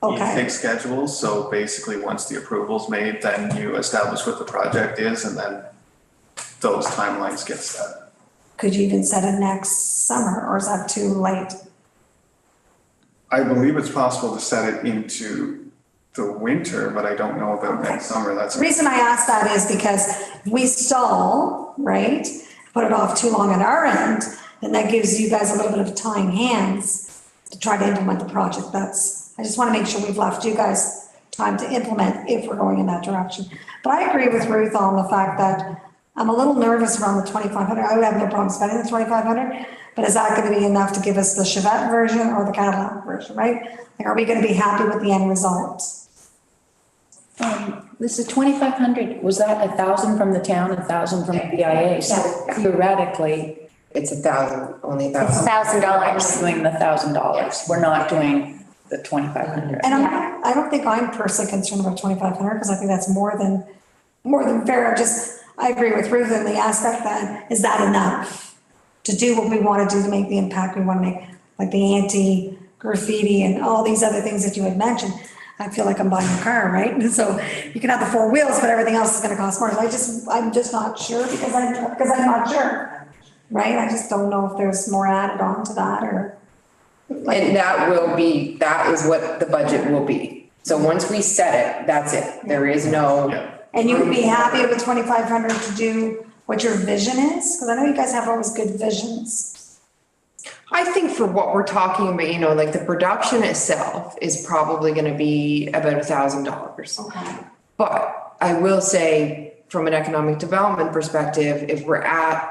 Okay. intake schedule. So basically, once the approval's made, then you establish what the project is, and then those timelines get set. Could you even set it next summer, or is that too late? I believe it's possible to set it into the winter, but I don't know about next summer. That's The reason I ask that is because we stall, right? Put it off too long on our end, and that gives you guys a little bit of tying hands to try to implement the project. I just want to make sure we've left you guys time to implement if we're going in that direction. But I agree with Ruth on the fact that I'm a little nervous around the 2,500. I would have no problem spending the 2,500, but is that going to be enough to give us the Chevette version or the Cadillac version, right? Like, are we going to be happy with the end result? This is 2,500, was that 1,000 from the town, 1,000 from the BIA? So theoretically, It's 1,000, only It's $1,000. $1,000. we're doing the $1,000. We're not doing the 2,500. And I don't think I'm personally concerned about 2,500 because I think that's more than fair. I agree with Ruth in the aspect that, is that enough to do what we want to do to make the impact we want to make, like the anti-graffiti and all these other things that you had mentioned. I feel like I'm buying a car, right? So you can have the 4 wheels, but everything else is going to cost more. I'm just not sure because I'm not sure, right? I just don't know if there's more added on to that or. And that is what the budget will be. So once we set it, that's it. There is no. Yeah. And you would be happy with 2,500 to do what your vision is? Because I know you guys have always good visions. I think for what we're talking about, like the production itself is probably gonna be about $1,000. Okay. But I will say, from an economic development perspective, if we're at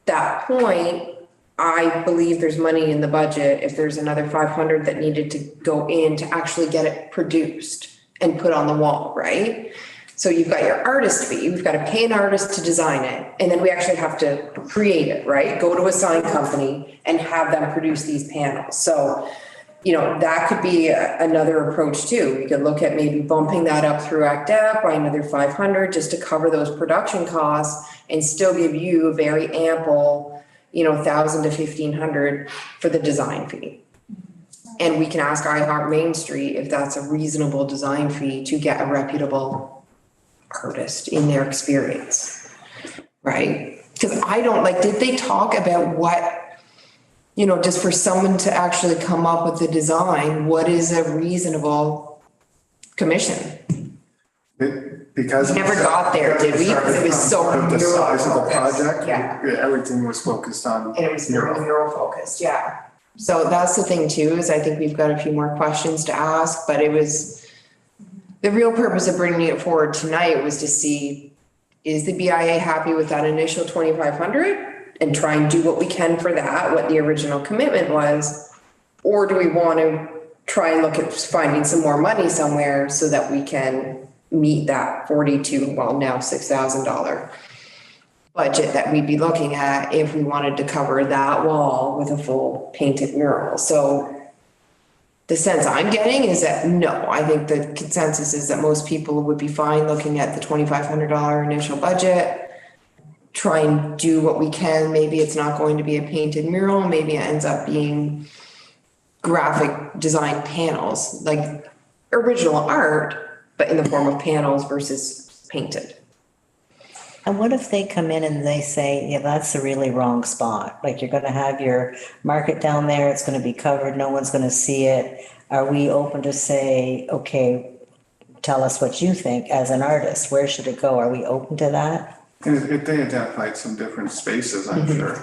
that point, I believe there's money in the budget, if there's another 500 that needed to go in to actually get it produced and put on the wall, right? So you've got your artist fee, we've got to pay an artist to design it, and then we actually have to create it, right? Go to a sign company and have them produce these panels. So, that could be another approach too. We could look at maybe bumping that up through Act Up by another 500 just to cover those production costs and still give you a very ample, 1,000 to 1,500 for the design fee. And we can ask iHeart Main Street if that's a reasonable design fee to get a reputable artist in their experience, right? Because did they talk about what, just for someone to actually come up with the design, what is a reasonable commission? Because. We never got there, did we? Because it was so The size of the mural-focused. project. Yeah. Everything was focused on. And it was mural. mural focused, yeah. So that's the thing too, is I think we've got a few more questions to ask, but the real purpose of bringing it forward tonight was to see, is the BIA happy with that initial 2,500? And try and do what we can for that, what the original commitment was? Or do we want to try and look at finding some more money somewhere so that we can meet that now $6,000 budget that we'd be looking at if we wanted to cover that wall with a full painted mural? So the sense I'm getting is that no, I think the consensus is that most people would be fine looking at the $2,500 initial budget. Try and do what we can. Maybe it's not going to be a painted mural. Maybe it ends up being graphic design panels, like original art, but in the form of panels versus painted. And what if they come in and they say, yeah, that's a really wrong spot? Like you're gonna have your market down there, it's gonna be covered, no one's gonna see it. Are we open to say, okay, tell us what you think as an artist, where should it go? Are we open to that? And if they identified some different spaces, I'm sure.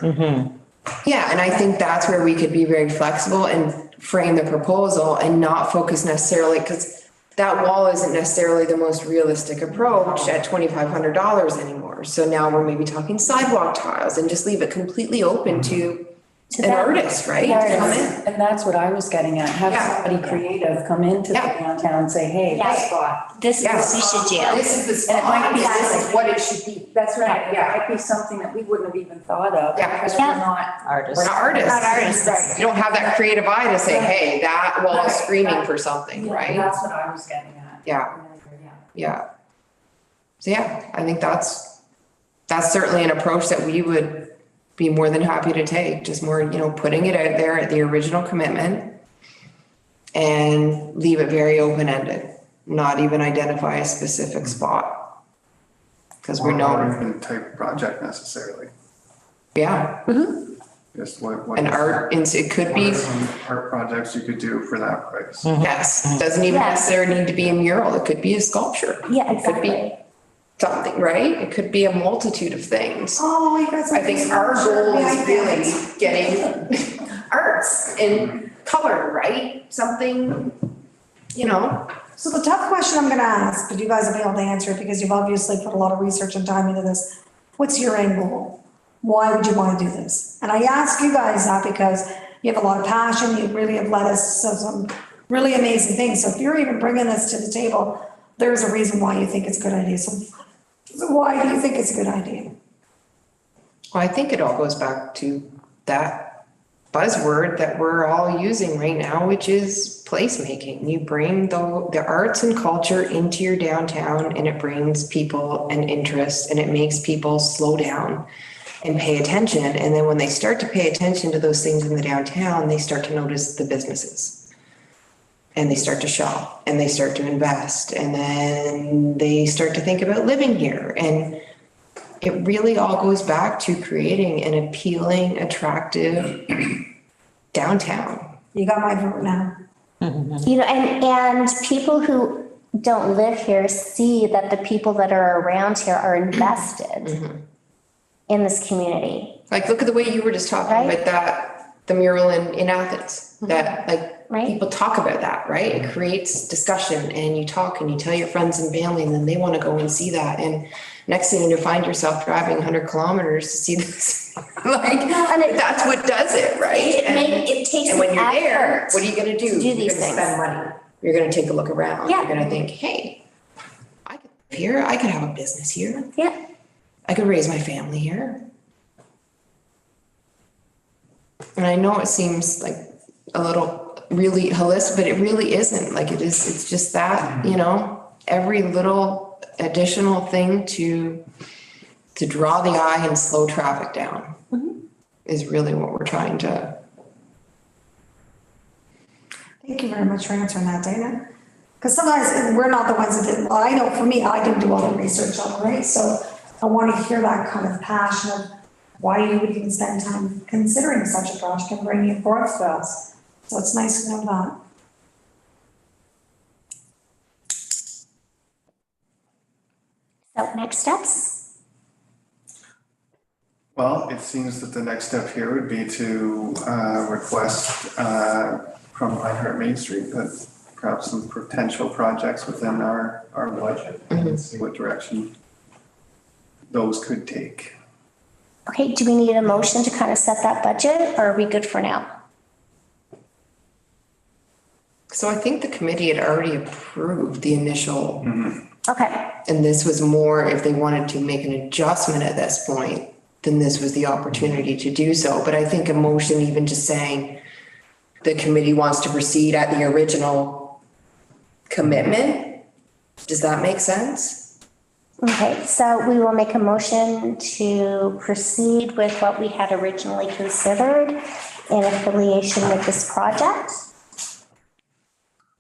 Yeah, and I think that's where we could be very flexible and frame the proposal and not focus necessarily, because that wall isn't necessarily the most realistic approach at $2,500 anymore. So now we're maybe talking sidewalk tiles and just leave it completely open to an them. artist, right? The To come artist. in. And that's what I was getting at, have Yeah. somebody creative come into the Yeah. downtown and say, hey, Yeah. this spot. This is what we should do. This is the And it might spot, be, this is what it should be. That's right, yeah, it might be something that we wouldn't have even thought of. Yeah. Because Yeah. we're not. Artists. We're not artists. Not artists. Right. You don't have that creative eye to say, hey, that wall is screaming for something, right? That's what I was getting at. Yeah. Yeah. So yeah, I think that's certainly an approach that we would be more than happy to take, just more, putting it out there at the original commitment and leave it very open-ended, not even identify a specific spot. Because we Or know, even type of project necessarily. yeah, Just what. an art, it could What be, are some art projects you could do for that price? yes, doesn't even Yeah. necessarily need to be a mural, it could be a sculpture. Yeah, It could be exactly. something, right? It could be a multitude of things. Oh, you guys. I think our goal is really getting arts in color, right? Something, So the tough question I'm gonna ask, but you guys will be able to answer it because you've obviously put a lot of research and time into this. What's your end goal? Why would you want to do this? And I ask you guys that because you have a lot of passion, you really have led us to some really amazing things. So if you're even bringing this to the table, there's a reason why you think it's a good idea. So why do you think it's a good idea? well, I think it all goes back to that buzzword that we're all using right now, which is placemaking. You bring the arts and culture into your downtown and it brings people an interest and it makes people slow down and pay attention. And then when they start to pay attention to those things in the downtown, they start to notice the businesses. And they start to shop and they start to invest and then they start to think about living here. And it really all goes back to creating an appealing, attractive downtown. You got my vote now. And people who don't live here see that the people that are around here are invested in this community. Like, look at the way you were just talking Right. about the mural in Athens, that Right. people talk about that, right? It creates discussion and you talk and you tell your friends and family and then they want to go and see that. And next thing you find yourself driving 100 kilometers to see this. and it- That's what does it, right? It takes And when you're there, effort what are you gonna do? to do You're these gonna things. spend money. You're gonna take a look around. Yeah. You're gonna think, hey, I could live here, I could have a business here, Yeah, I could raise my family here. And I know it seems like a little really holistic, but it really isn't. Like it's just that, every little additional thing to draw the eye and slow traffic down is really what we're trying to. Thank you very much for answering that, Dana. Because sometimes we're not the ones that did, well, I know for me, I didn't do all the research on it, right? So I want to hear that kind of passion of why you would even spend time considering such a project and bringing it forth to us. So it's nice to know that. so next steps. Well, it seems that the next step here would be to request from Reinhardt Main Street that perhaps some potential projects within our budget and see what direction those could take. Okay, do we need a motion to kind of set that budget, or are we good for now? So I think the committee had already approved the initial, Okay, and this was more if they wanted to make an adjustment at this point, then this was the opportunity to do so. But I think a motion, even just saying the committee wants to proceed at the original commitment, does that make sense? okay, so we will make a motion to proceed with what we had originally considered in affiliation with this project.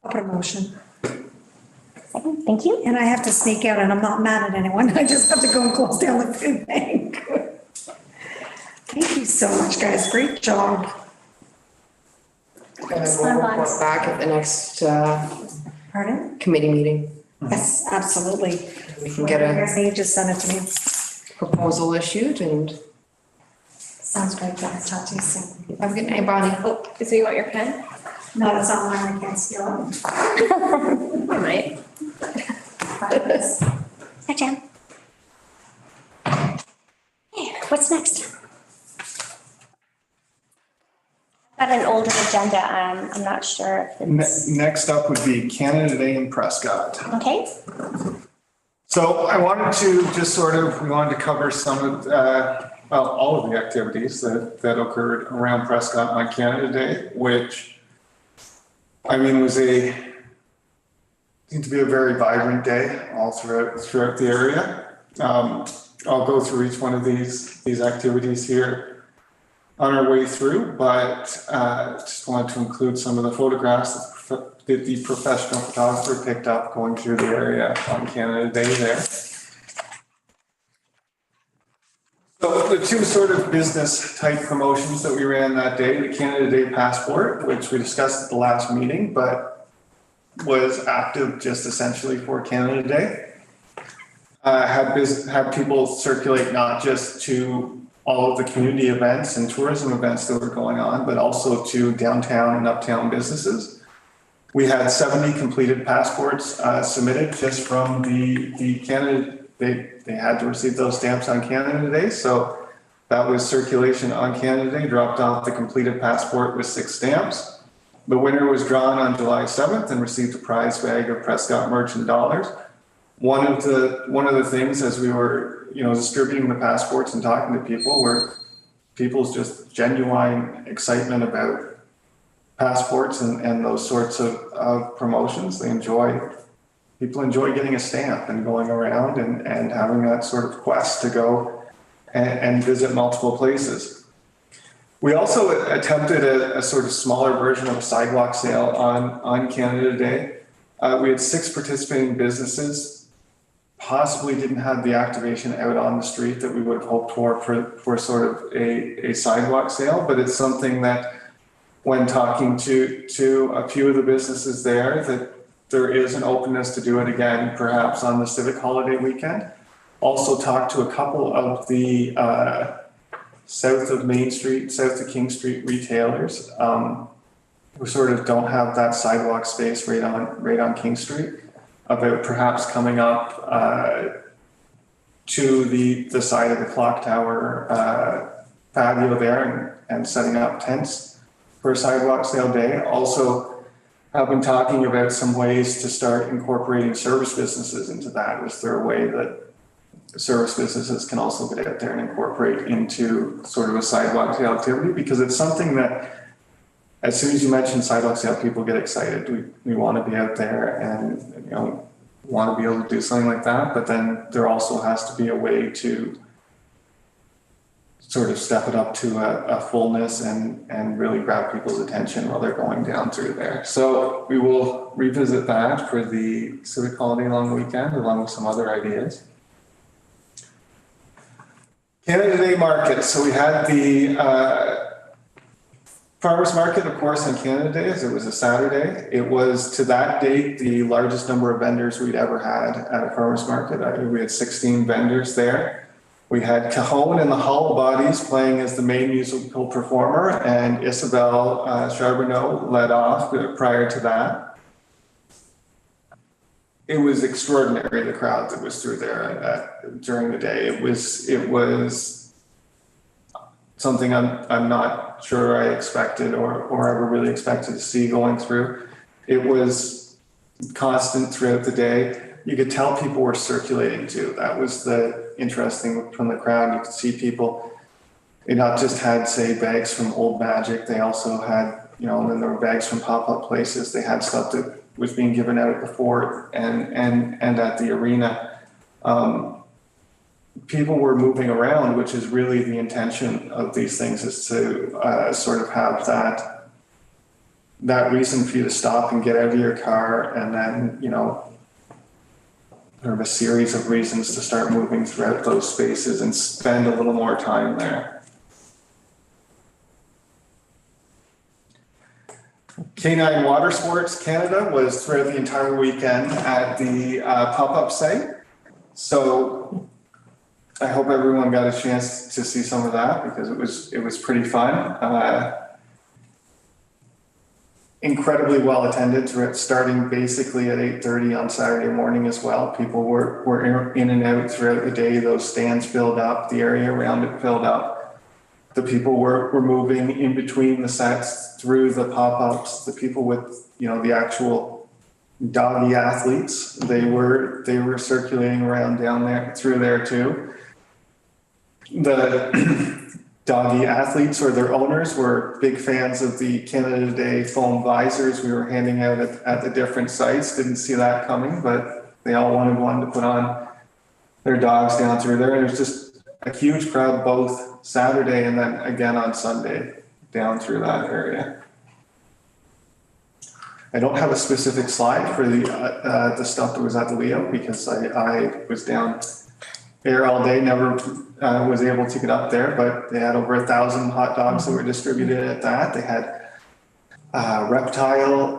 I'll put a motion. Second, thank you. And I have to sneak out, and I'm not mad at anyone. I just have to go and close down the food bank. Thank you so much, guys. Great job. And then we'll report back at the next Pardon? committee meeting. Yes, absolutely. We can get Whatever you a guys need, just send it to me. proposal issued and Sounds great, guys. Talk to you soon. have a good night, Bonnie. Oh, so you want your pen? No, it's not mine. I can't steal it. I might. Hi, Jen. Hey, what's next? Got an older agenda. I'm not sure if it's, Next up would be Canada Day in Prescott. okay? So I wanted to just we wanted to cover some of, well, all of the activities that occurred around Prescott on Canada Day, which, I mean, seemed to be a very vibrant day all throughout the area. I'll go through each one of these activities here on our way through, but just wanted to include some of the photographs that the professional photographer picked up going through the area on Canada Day there. So the two sort of business type promotions that we ran that day, the Canada Day Passport, which we discussed at the last meeting, but was active just essentially for Canada Day. Had people circulate not just to all of the community events and tourism events that were going on, but also to downtown and uptown businesses. We had 70 completed passports submitted just from the Canada. They had to receive those stamps on Canada Day, so that was circulation on Canada Day, dropped off the completed passport with 6 stamps. The winner was drawn on July 7th and received a prize bag of Prescott Merchant dollars. One of the things as we were, distributing the passports and talking to people were people's just genuine excitement about passports and those sorts of promotions. People enjoy getting a stamp and going around and having that sort of quest to go and visit multiple places. We also attempted a sort of smaller version of a sidewalk sale on Canada Day. We had 6 participating businesses, possibly didn't have the activation out on the street that we would have hoped for sort of a sidewalk sale, but it's something that when talking to a few of the businesses that there is an openness to do it again, perhaps on the civic holiday weekend. Also talked to a couple of the south of Main Street, south of King Street retailers who sort of don't have that sidewalk space right on King Street, about perhaps coming up to the side of the clock tower patio there and setting up tents for a sidewalk sale day. Also, I've been talking about some ways to start incorporating service businesses into that. Is there a way that service businesses can also get out there and incorporate into sort of a sidewalk sale activity? Because it's something that as soon as you mention sidewalk sale, people get excited. We want to be out there and, want to be able to do something like that. But then there also has to be a way to sort of step it up to a fullness and really grab people's attention while they're going down through there. So we will revisit that for the civic holiday long weekend along with some other ideas. Canada Day market. So we had the farmers market, of course, on Canada Day, as it was a Saturday. It was to that date the largest number of vendors we'd ever had at a farmers market. We had 16 vendors there. We had Cajon and the Hollow Bodies playing as the main musical performer, and Isabel Charbonneau led off prior to that. It was extraordinary, the crowd that was through there during the day. It was something I'm not sure I expected or ever really expected to see going through. It was constant throughout the day. You could tell people were circulating too. That was the interesting from the crowd. You could see people, they not just had, say, bags from Old Magic, they also had, you know, then there were bags from pop-up places. They had stuff that was being given out at the fort and at the arena. People were moving around, which is really the intention of these things, is to sort of have that reason for you to stop and get out of your car, and then, you know, sort of a series of reasons to start moving throughout those spaces and spend a little more time there. K9 Water Sports Canada was throughout the entire weekend at the pop-up site. So I hope everyone got a chance to see some of that, because it was pretty fun. Incredibly well attended, starting basically at 8:30 on Saturday morning as well. People were in and out throughout the day. Those stands filled up, the area around it filled up. The people were moving in between the sets through the pop-ups. The people with, you know, the actual doggy athletes, they were circulating around down there, through there too. The doggy athletes or their owners were big fans of the Canada Day foam visors we were handing out at the different sites. Didn't see that coming, but they all wanted one to put on their dogs down through there. And it was just a huge crowd both Saturday and then again on Sunday down through that area. I don't have a specific slide for the stuff that was at the Leo, because I was down there all day, never was able to get up there, but they had over 1,000 hot dogs that were distributed at that. They had reptile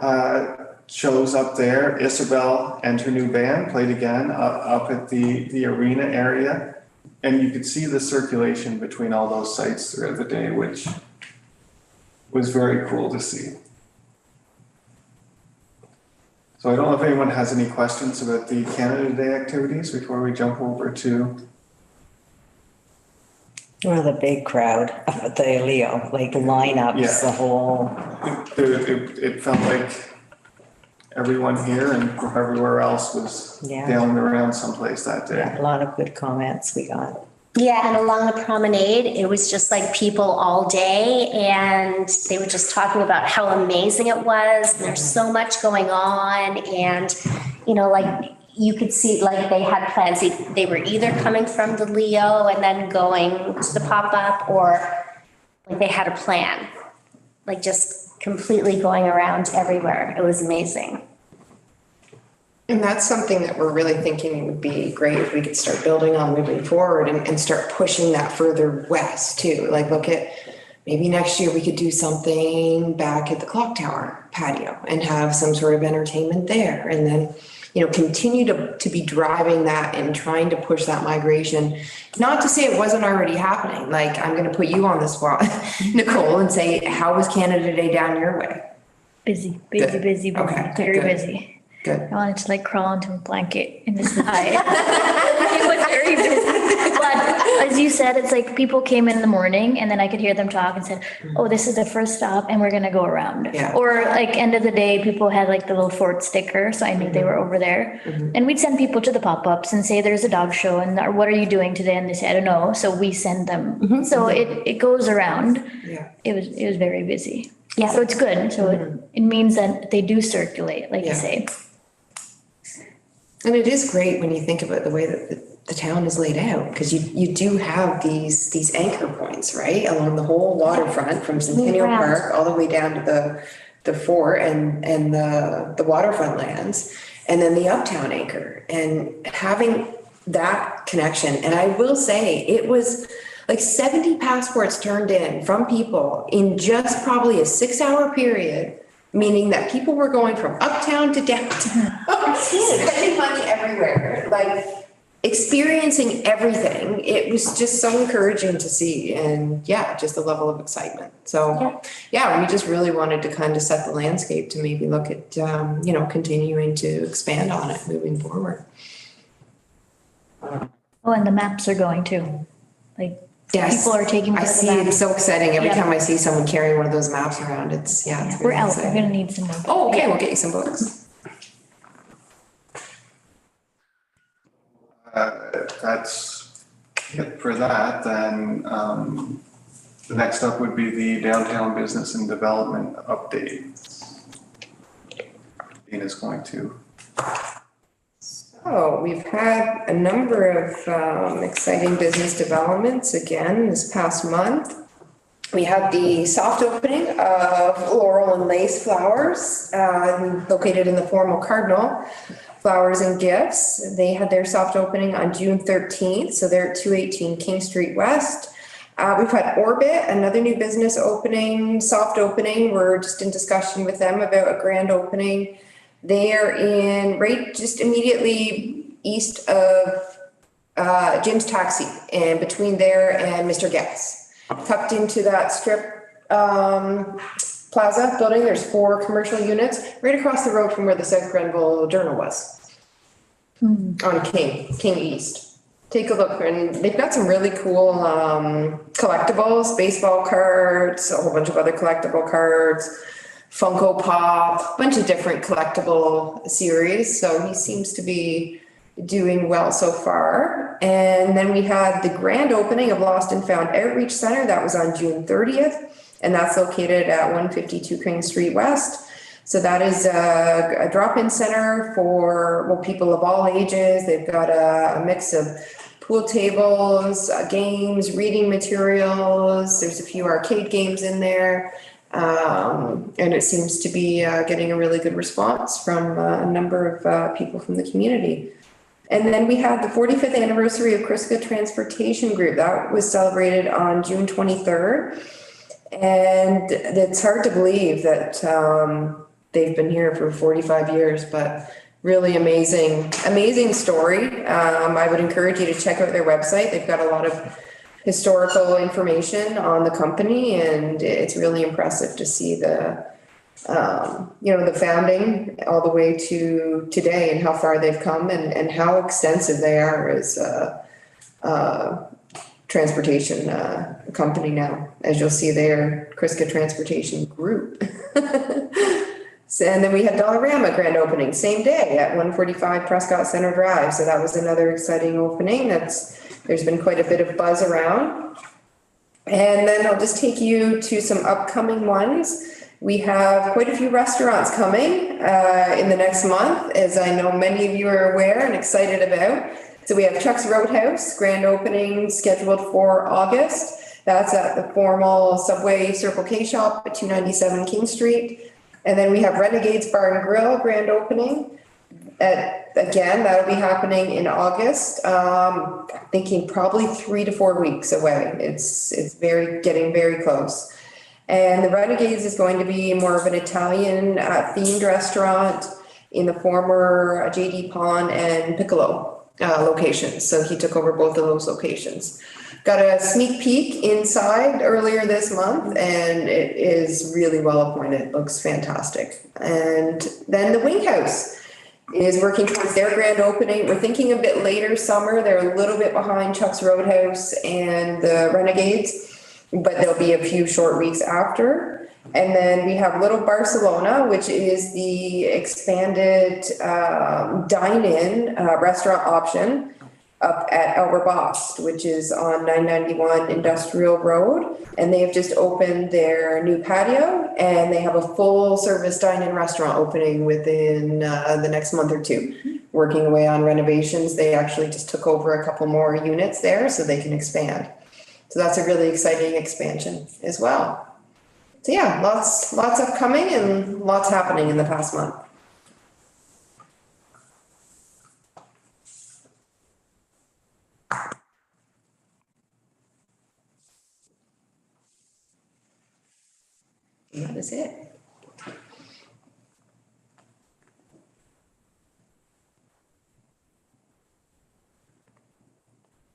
shows up there. Isabel and her new band played again up at the arena area. And you could see the circulation between all those sites throughout the day, which was very cool to see. So I don't know if anyone has any questions about the Canada Day activities before we jump over to. Or the big crowd at the Leo, like lineups, Yeah. the whole. It felt like everyone here and everywhere else was Yeah. down around someplace that day. A lot of good comments we got. Yeah, and along the promenade, it was just like people all day, and they were just talking about how amazing it was. And there's so much going on, and, you know, like you could see, like they had plans. They were either coming from the Leo and then going to the pop-up, or like they had a plan, like just completely going around everywhere. It was amazing. And that's something that we're really thinking would be great if we could start building on moving forward and start pushing that further west too. Like, look at maybe next year we could do something back at the Clock Tower patio and have some sort of entertainment there. And then, you know, continue to be driving that and trying to push that migration. Not to say it wasn't already happening. Like, I'm going to put you on the spot, Nicole, and say, how was Canada Day down your way? Busy, Good. busy, Okay, very good. busy. Good. I wanted to like crawl into a blanket in the sky. It was very busy. But as you said, it's like people came in the morning and then I could hear them talk and said, oh, this is the first stop and we're gonna go around. Yeah. Or like end of the day, people had like the little fort sticker, so I knew they were over there. And we'd send people to the pop-ups and say, there's a dog show and or, what are you doing today? And they say, I don't know. So we send them. So it goes around. Yeah. It was very busy. Yeah. So it's good. So it means that they do circulate, like you Yeah. say. And it is great when you think about the way that the town is laid out, because you do have these anchor points, right? Along the whole waterfront from Centennial Around. Park all the way down to the fort and the waterfront lands, and then the uptown anchor, and having that connection. And I will say, it was like 70 passports turned in from people in just probably a 6-hour period, meaning that people were going from uptown to downtown, spending money everywhere. Like, experiencing everything. It was just so encouraging to see, and yeah, just the level of excitement. So, yeah, we just really wanted to kind of set the landscape to maybe look at, continuing to expand on it moving forward. Oh, and the maps are going too. Like, Yes. people are taking. I part of the see, it's maps. so exciting. Every Yeah. time I see someone carrying one of those maps around, it's We're very out, we're exciting. gonna need some more. Oh, okay, we'll get you some books. That's it for that. Then the next up would be the downtown business and development updates. Dana's going to. Oh, we've had a number of exciting business developments again this past month. We had the soft opening of Laurel and Lace Flowers, located in the formal Cardinal Flowers and Gifts. They had their soft opening on June 13th, so they're at 218 King Street West. We've had Orbit, another new business opening, soft opening. We're just in discussion with them about a grand opening. They're right just immediately east of Jim's Taxi, and between there and Mr. Guess. Tucked into that strip plaza building, there's 4 commercial units right across the road from where the South Grenville Journal was. On King East. Take a look, and they've got some really cool collectibles, baseball cards, a whole bunch of other collectible cards, Funko Pop, bunch of different collectible series. So he seems to be doing well so far. And then we had the grand opening of Lost and Found Outreach Center. That was on June 30th. And that's located at 152 King Street West. So that is a drop-in center for people of all ages. They've got a mix of pool tables, games, reading materials. There's a few arcade games in there. And it seems to be getting a really good response from a number of people from the community. And then we had the 45th anniversary of Kriska Transportation Group. That was celebrated on June 23rd. And it's hard to believe that they've been here for 45 years, but really amazing story. I would encourage you to check out their website. They've got a lot of historical information on the company, and it's really impressive to see the founding all the way to today and how far they've come and how extensive they are as a transportation company now. As you'll see there, Kriska Transportation Group. And then we had Dollarama grand opening, same day at 145 Prescott Center Drive. So that was another exciting opening. There's been quite a bit of buzz around. And then I'll just take you to some upcoming ones. We have quite a few restaurants coming in the next month, as I know many of you are aware and excited about. So we have Chuck's Roadhouse grand opening scheduled for August. That's at the formal Subway Circle K shop at 297 King Street. And then we have Renegades Bar and Grill grand opening. Again, that'll be happening in August. Thinking probably 3 to 4 weeks away. It's getting very close. And the Renegades is going to be more of an Italian themed restaurant in the former JD Pond and Piccolo locations. So he took over both of those locations. Got a sneak peek inside earlier this month, and it is really well appointed. Looks fantastic. And then the Wing House is working towards their grand opening. We're thinking a bit later summer. They're a little bit behind Chuck's Roadhouse and the Renegades, but there'll be a few short weeks after. And then we have Little Barcelona, which is the expanded dine-in restaurant option up at Albert Bost, which is on 991 Industrial Road. And they have just opened their new patio, and they have a full service dine-in restaurant opening within the next month or two. Working away on renovations. They actually just took over a couple more units there so they can expand. So that's a really exciting expansion as well. So yeah, lots upcoming and lots happening in the past month. And that is it.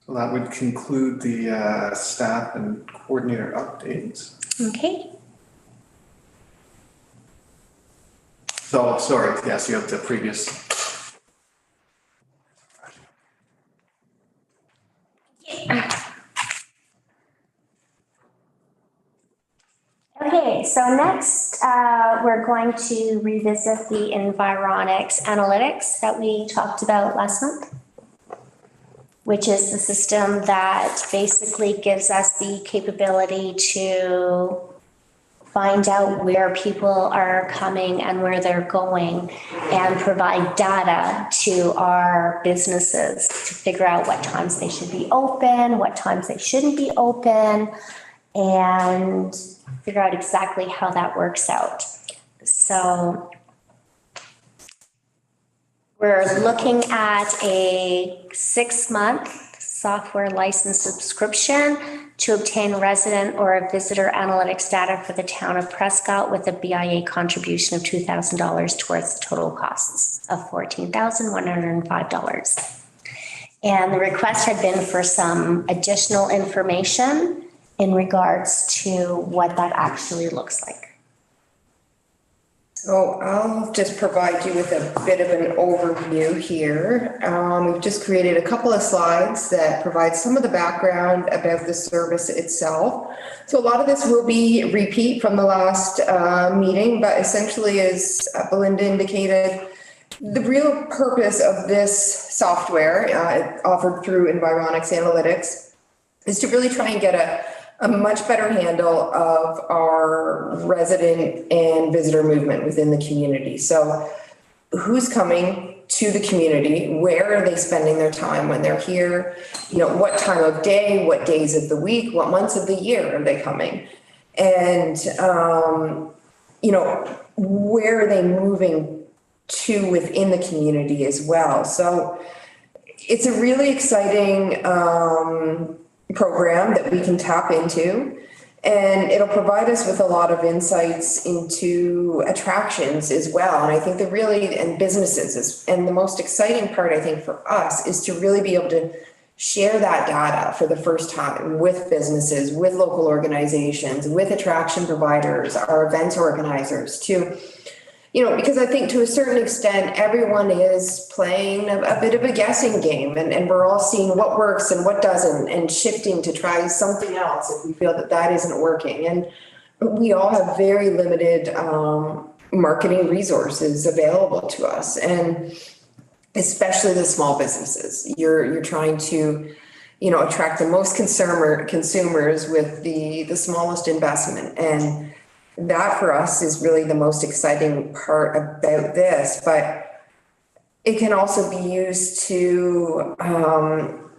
So that would conclude the staff and coordinator updates. Okay. So, sorry, yes, you have the previous. Okay, so next, we're going to revisit the Environics analytics that we talked about last month, which is the system that basically gives us the capability to find out where people are coming and where they're going and provide data to our businesses to figure out what times they should be open, what times they shouldn't be open, and figure out exactly how that works out. So we're looking at a 6-month software license subscription to obtain resident or a visitor analytics data for the town of Prescott with a BIA contribution of $2,000 towards the total costs of $14,105. And the request had been for some additional information in regards to what that actually looks like. So I'll just provide you with a bit of an overview here. We've just created a couple of slides that provide some of the background about the service itself. So a lot of this will be repeat from the last meeting, but essentially, as Belinda indicated, the real purpose of this software offered through Environics Analytics is to really try and get a much better handle of our resident and visitor movement within the community. So who's coming to the community? Where are they spending their time when they're here? You know, what time of day, what days of the week, what months of the year are they coming? And, you know, where are they moving to within the community as well? So it's a really exciting program that we can tap into, and it'll provide us with a lot of insights into attractions as well. And I think and businesses and the most exciting part, I think, for us is to really be able to share that data for the first time with businesses, with local organizations, with attraction providers, our events organizers to, you know, because I think to a certain extent, everyone is playing a bit of a guessing game, and we're all seeing what works and what doesn't and shifting to try something else if we feel that isn't working. And we all have very limited marketing resources available to us, and especially the small businesses. You're trying to, you know, attract the most consumers with the smallest investment. And that for us is really the most exciting part about this, but it can also be used to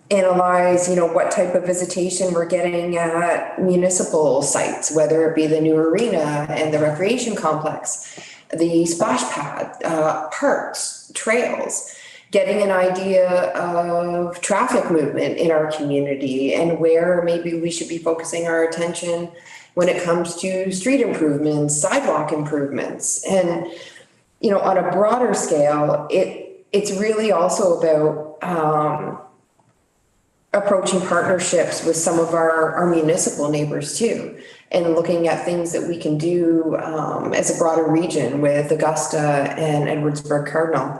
analyze, you know, what type of visitation we're getting at municipal sites, whether it be the new arena and the recreation complex, the splash pad, parks, trails, getting an idea of traffic movement in our community and where maybe we should be focusing our attention when it comes to street improvements, sidewalk improvements. And, you know, on a broader scale, it's really also about approaching partnerships with some of our municipal neighbors too, and looking at things that we can do as a broader region with Augusta and Edwardsburg Cardinal,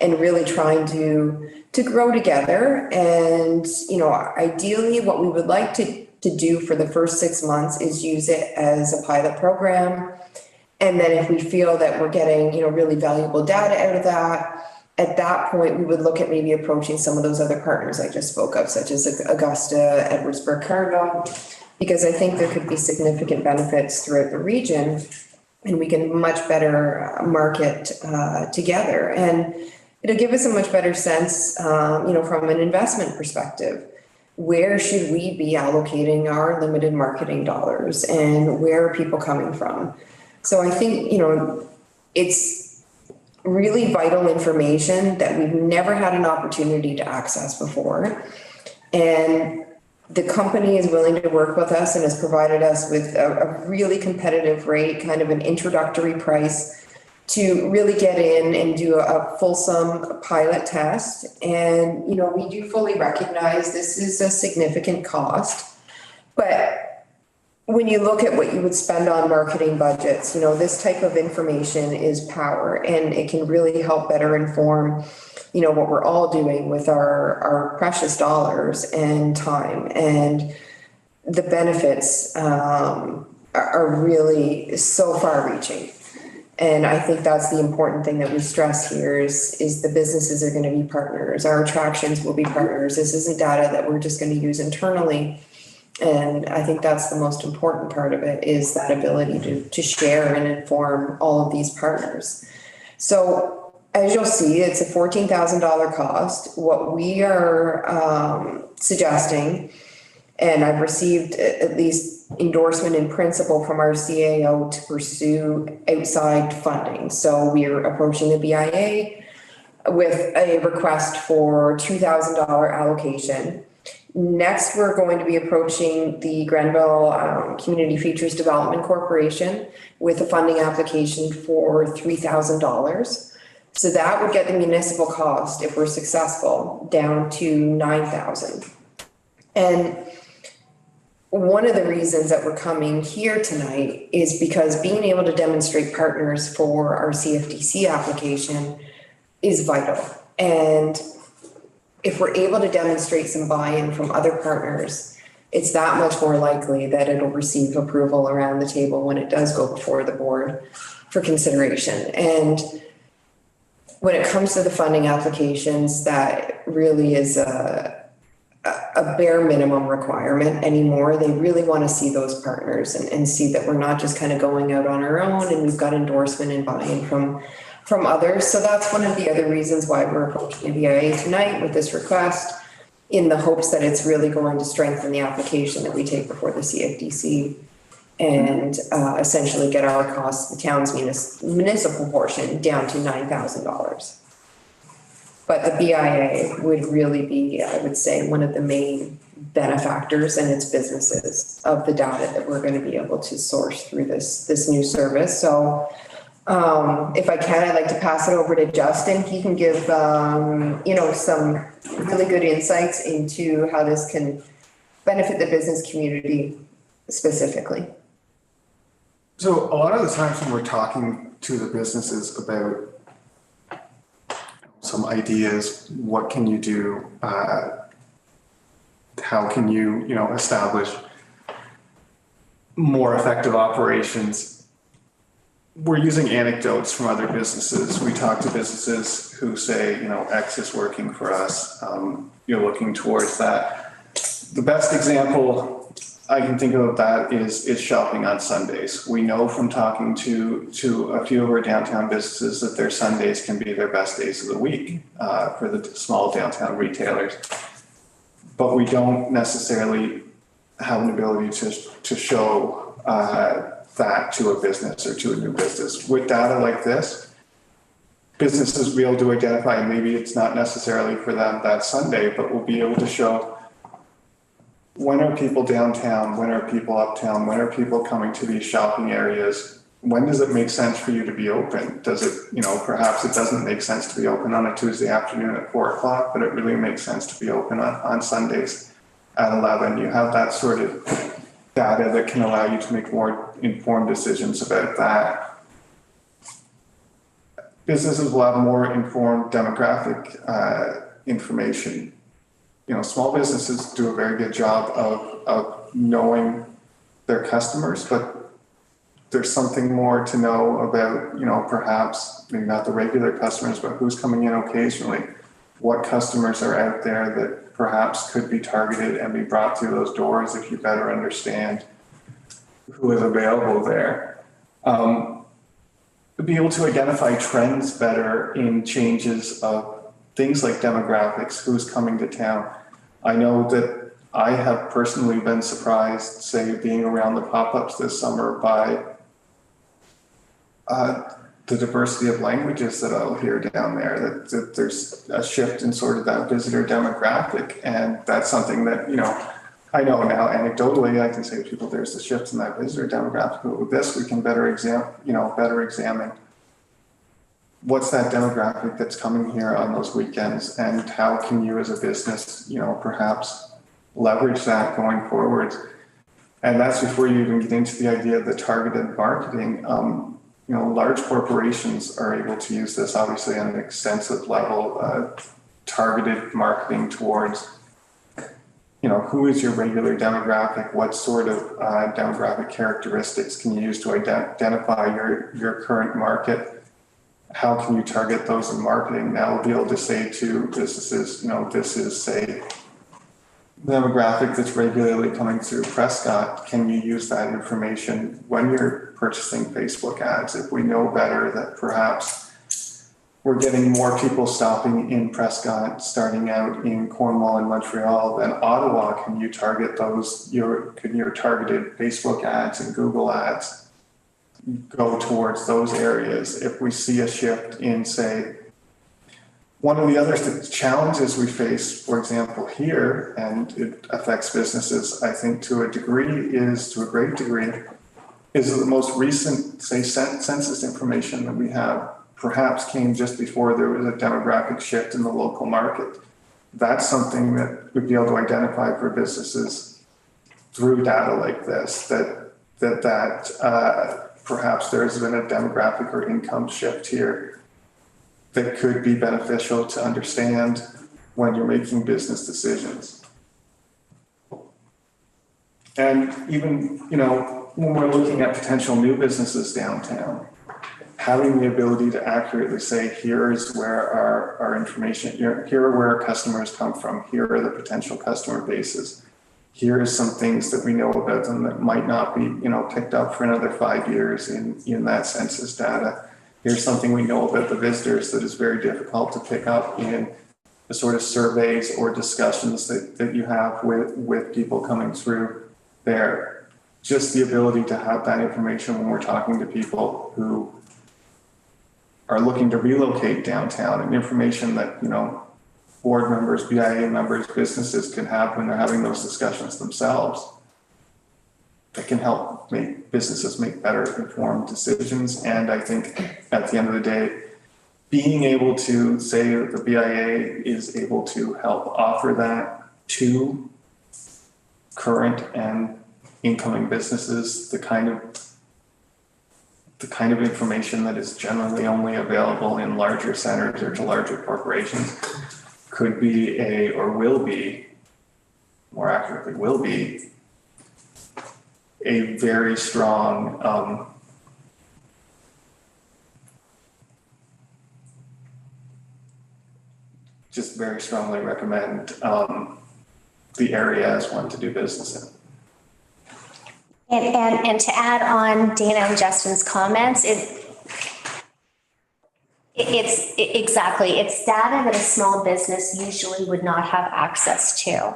and really trying to grow together. And, you know, ideally what we would like to do for the first 6 months is use it as a pilot program. And then if we feel that we're getting, you know, really valuable data out of that, at that point, we would look at maybe approaching some of those other partners I just spoke of, such as Augusta, Edwardsburg, Cardinal, because I think there could be significant benefits throughout the region, and we can much better market together. And it'll give us a much better sense, you know, from an investment perspective. Where should we be allocating our limited marketing dollars, and where are people coming from? So I think, you know, it's really vital information that we've never had an opportunity to access before. And the company is willing to work with us and has provided us with a really competitive rate, kind of an introductory price to really get in and do a fulsome pilot test. And, we do fully recognize this is a significant cost. But when you look at what you would spend on marketing budgets, this type of information is power, and it can really help better inform, what we're all doing with our precious dollars and time. And the benefits are really so far reaching. And I think that's the important thing that we stress here is the businesses are going to be partners. Our attractions will be partners. This isn't data that we're just going to use internally. And I think that's the most important part of it, is that ability to share and inform all of these partners. So as you'll see, it's a $14,000 cost. What we are suggesting, and I've received at least endorsement in principle from our CAO to pursue outside funding. So we are approaching the BIA with a request for $2,000 allocation. Next, we're going to be approaching the Grenville Community Features Development Corporation with a funding application for $3,000. So that would get the municipal cost, if we're successful, down to $9,000. And one of the reasons that we're coming here tonight is because being able to demonstrate partners for our CFDC application is vital. And if we're able to demonstrate some buy-in from other partners, it's that much more likely that it'll receive approval around the table when it does go before the board for consideration. And when it comes to the funding applications, that really is a bare minimum requirement anymore. They really want to see those partners and see that we're not just kind of going out on our own, and we've got endorsement and buy-in from others. So that's one of the other reasons why we're approaching the BIA tonight with this request, in the hopes that it's really going to strengthen the application that we take before the CFDC and essentially get our costs, the town's municipal portion, down to $9,000. But the BIA would really be, I would say, one of the main benefactors and its businesses of the data that we're going to be able to source through this new service. So if I can, I'd like to pass it over to Justin. He can give, some really good insights into how this can benefit the business community specifically. So a lot of the times when we're talking to the businesses about some ideas, what can you do? How can you, establish more effective operations? We're using anecdotes from other businesses. We talk to businesses who say, X is working for us. You're looking towards that. The best example I can think of that is shopping on Sundays. We know from talking to a few of our downtown businesses that their Sundays can be their best days of the week for the small downtown retailers. But we don't necessarily have an ability to show that to a business or to a new business. With data like this, businesses will be able to identify, and maybe it's not necessarily for them that Sunday, but we'll be able to show, when are people downtown? When are people uptown? When are people coming to these shopping areas? When does it make sense for you to be open? Does it, perhaps it doesn't make sense to be open on a Tuesday afternoon at 4:00, but it really makes sense to be open on Sundays at 11. You have that sort of data that can allow you to make more informed decisions about that. Businesses will have more informed demographic information. Small businesses do a very good job of knowing their customers, but there's something more to know about, perhaps maybe not the regular customers, but who's coming in occasionally. What customers are out there that perhaps could be targeted and be brought through those doors if you better understand who is available there. Be able to identify trends better in changes of things like demographics, who's coming to town. I know that I have personally been surprised, say, being around the pop-ups this summer by the diversity of languages that I'll hear down there, that there's a shift in sort of that visitor demographic. And that's something that, I know now anecdotally, I can say to people, there's a shift in that visitor demographic. But with this, we can better examine what's that demographic that's coming here on those weekends, and how can you as a business, perhaps leverage that going forward? And that's before you even get into the idea of the targeted marketing. Large corporations are able to use this obviously on an extensive level, targeted marketing towards, who is your regular demographic? What sort of demographic characteristics can you use to identify your current market? How can you target those in marketing? Now we'll be able to say to businesses, this is, say, demographic that's regularly coming through Prescott. Can you use that information when you're purchasing Facebook ads? If we know better that perhaps we're getting more people stopping in Prescott, starting out in Cornwall and Montreal than Ottawa, can you target those, can your targeted Facebook ads and Google ads go towards those areas? If we see a shift in, say, one of the other challenges we face, for example, here, and it affects businesses, I think, to a great degree, is the most recent, say, census information that we have perhaps came just before there was a demographic shift in the local market. That's something that we'd be able to identify for businesses through data like this, that perhaps there's been a demographic or income shift here that could be beneficial to understand when you're making business decisions. And even, when we're looking at potential new businesses downtown, having the ability to accurately say, here is where our information, here are where our customers come from, here are the potential customer bases, here are some things that we know about them that might not be, picked up for another 5 years in that census data. Here's something we know about the visitors that is very difficult to pick up in the sort of surveys or discussions that you have with people coming through there. Just the ability to have that information when we're talking to people who are looking to relocate downtown, and information that, board members, BIA members, businesses can have when they're having those discussions themselves, that can help businesses make better informed decisions. And I think at the end of the day, being able to say that the BIA is able to help offer that to current and incoming businesses, the kind of information that is generally only available in larger centers or to larger corporations could be more accurately will be a very strong just very strongly recommend the area as one to do business in. And to add on Dana and Justin's comments, it's data that a small business usually would not have access to.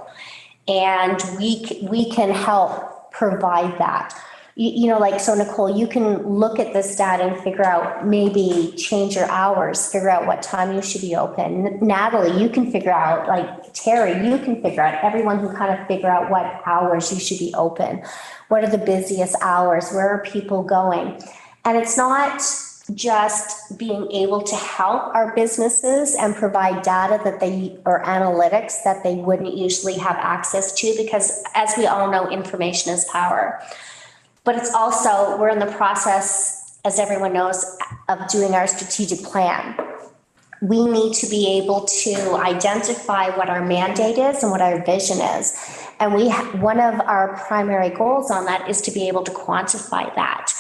And we can help provide that. So Nicole, you can look at this data and figure out, maybe change your hours, figure out what time you should be open. Natalie, you can figure out, Terry, you can figure out, everyone who kind of figure out what hours you should be open. What are the busiest hours? Where are people going? And it's not just being able to help our businesses and provide data or analytics that they wouldn't usually have access to, because as we all know, information is power. But it's also, we're in the process, as everyone knows, of doing our strategic plan. We need to be able to identify what our mandate is and what our vision is. And one of our primary goals on that is to be able to quantify that.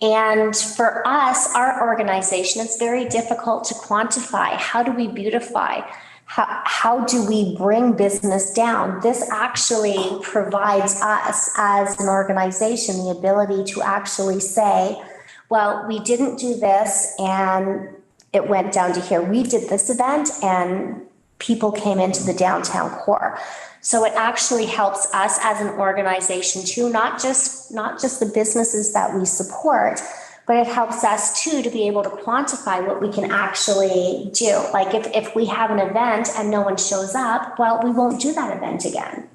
And for us, our organization, it's very difficult to quantify. How do we beautify? How do we bring business down? This actually provides us as an organization the ability to actually say, well, we didn't do this and it went down to here. We did this event and people came into the downtown core. So it actually helps us as an organization too, not just the businesses that we support, but it helps us too to be able to quantify what we can actually do. Like if we have an event and no one shows up, well, we won't do that event again.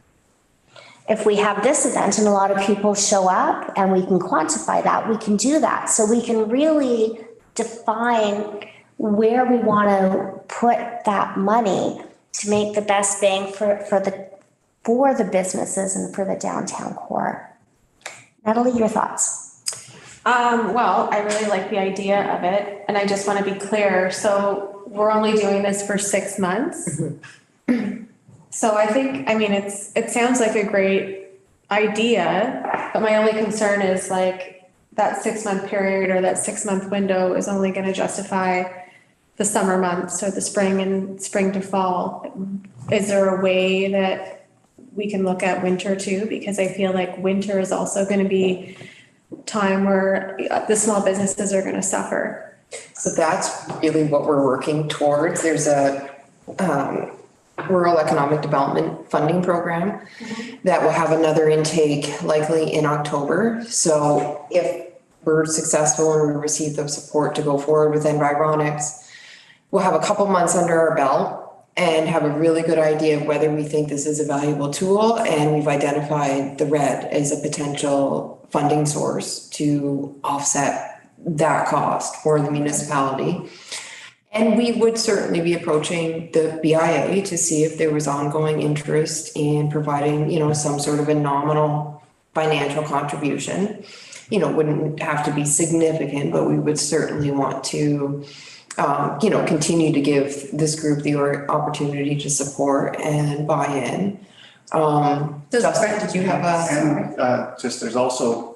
If we have this event and a lot of people show up and we can quantify that, we can do that. So we can really define where we want to put that money to make the best bang for the businesses and for the downtown core. Natalie, your thoughts? Well, I really like the idea of it, and I just want to be clear. So we're only doing this for 6 months. So I think, I mean, it sounds like a great idea, but my only concern is like that 6-month period or that 6-month window is only going to justify the summer months or the spring and spring to fall. Is there a way that we can look at winter too? Because I feel like winter is also going to be time where the small businesses are going to suffer. So that's really what we're working towards. There's a rural economic development funding program that will have another intake likely in October. So if we're successful and we receive the support to go forward with Environics, we'll have a couple months under our belt and have a really good idea of whether we think this is a valuable tool. And we've identified the RED as a potential funding source to offset that cost for the municipality. And we would certainly be approaching the BIA to see if there was ongoing interest in providing, you know, some sort of a nominal financial contribution. You know, it wouldn't have to be significant, but we would certainly want to, you know, continue to give this group the opportunity to support and buy in. Justin, did you have a? And just, there's also,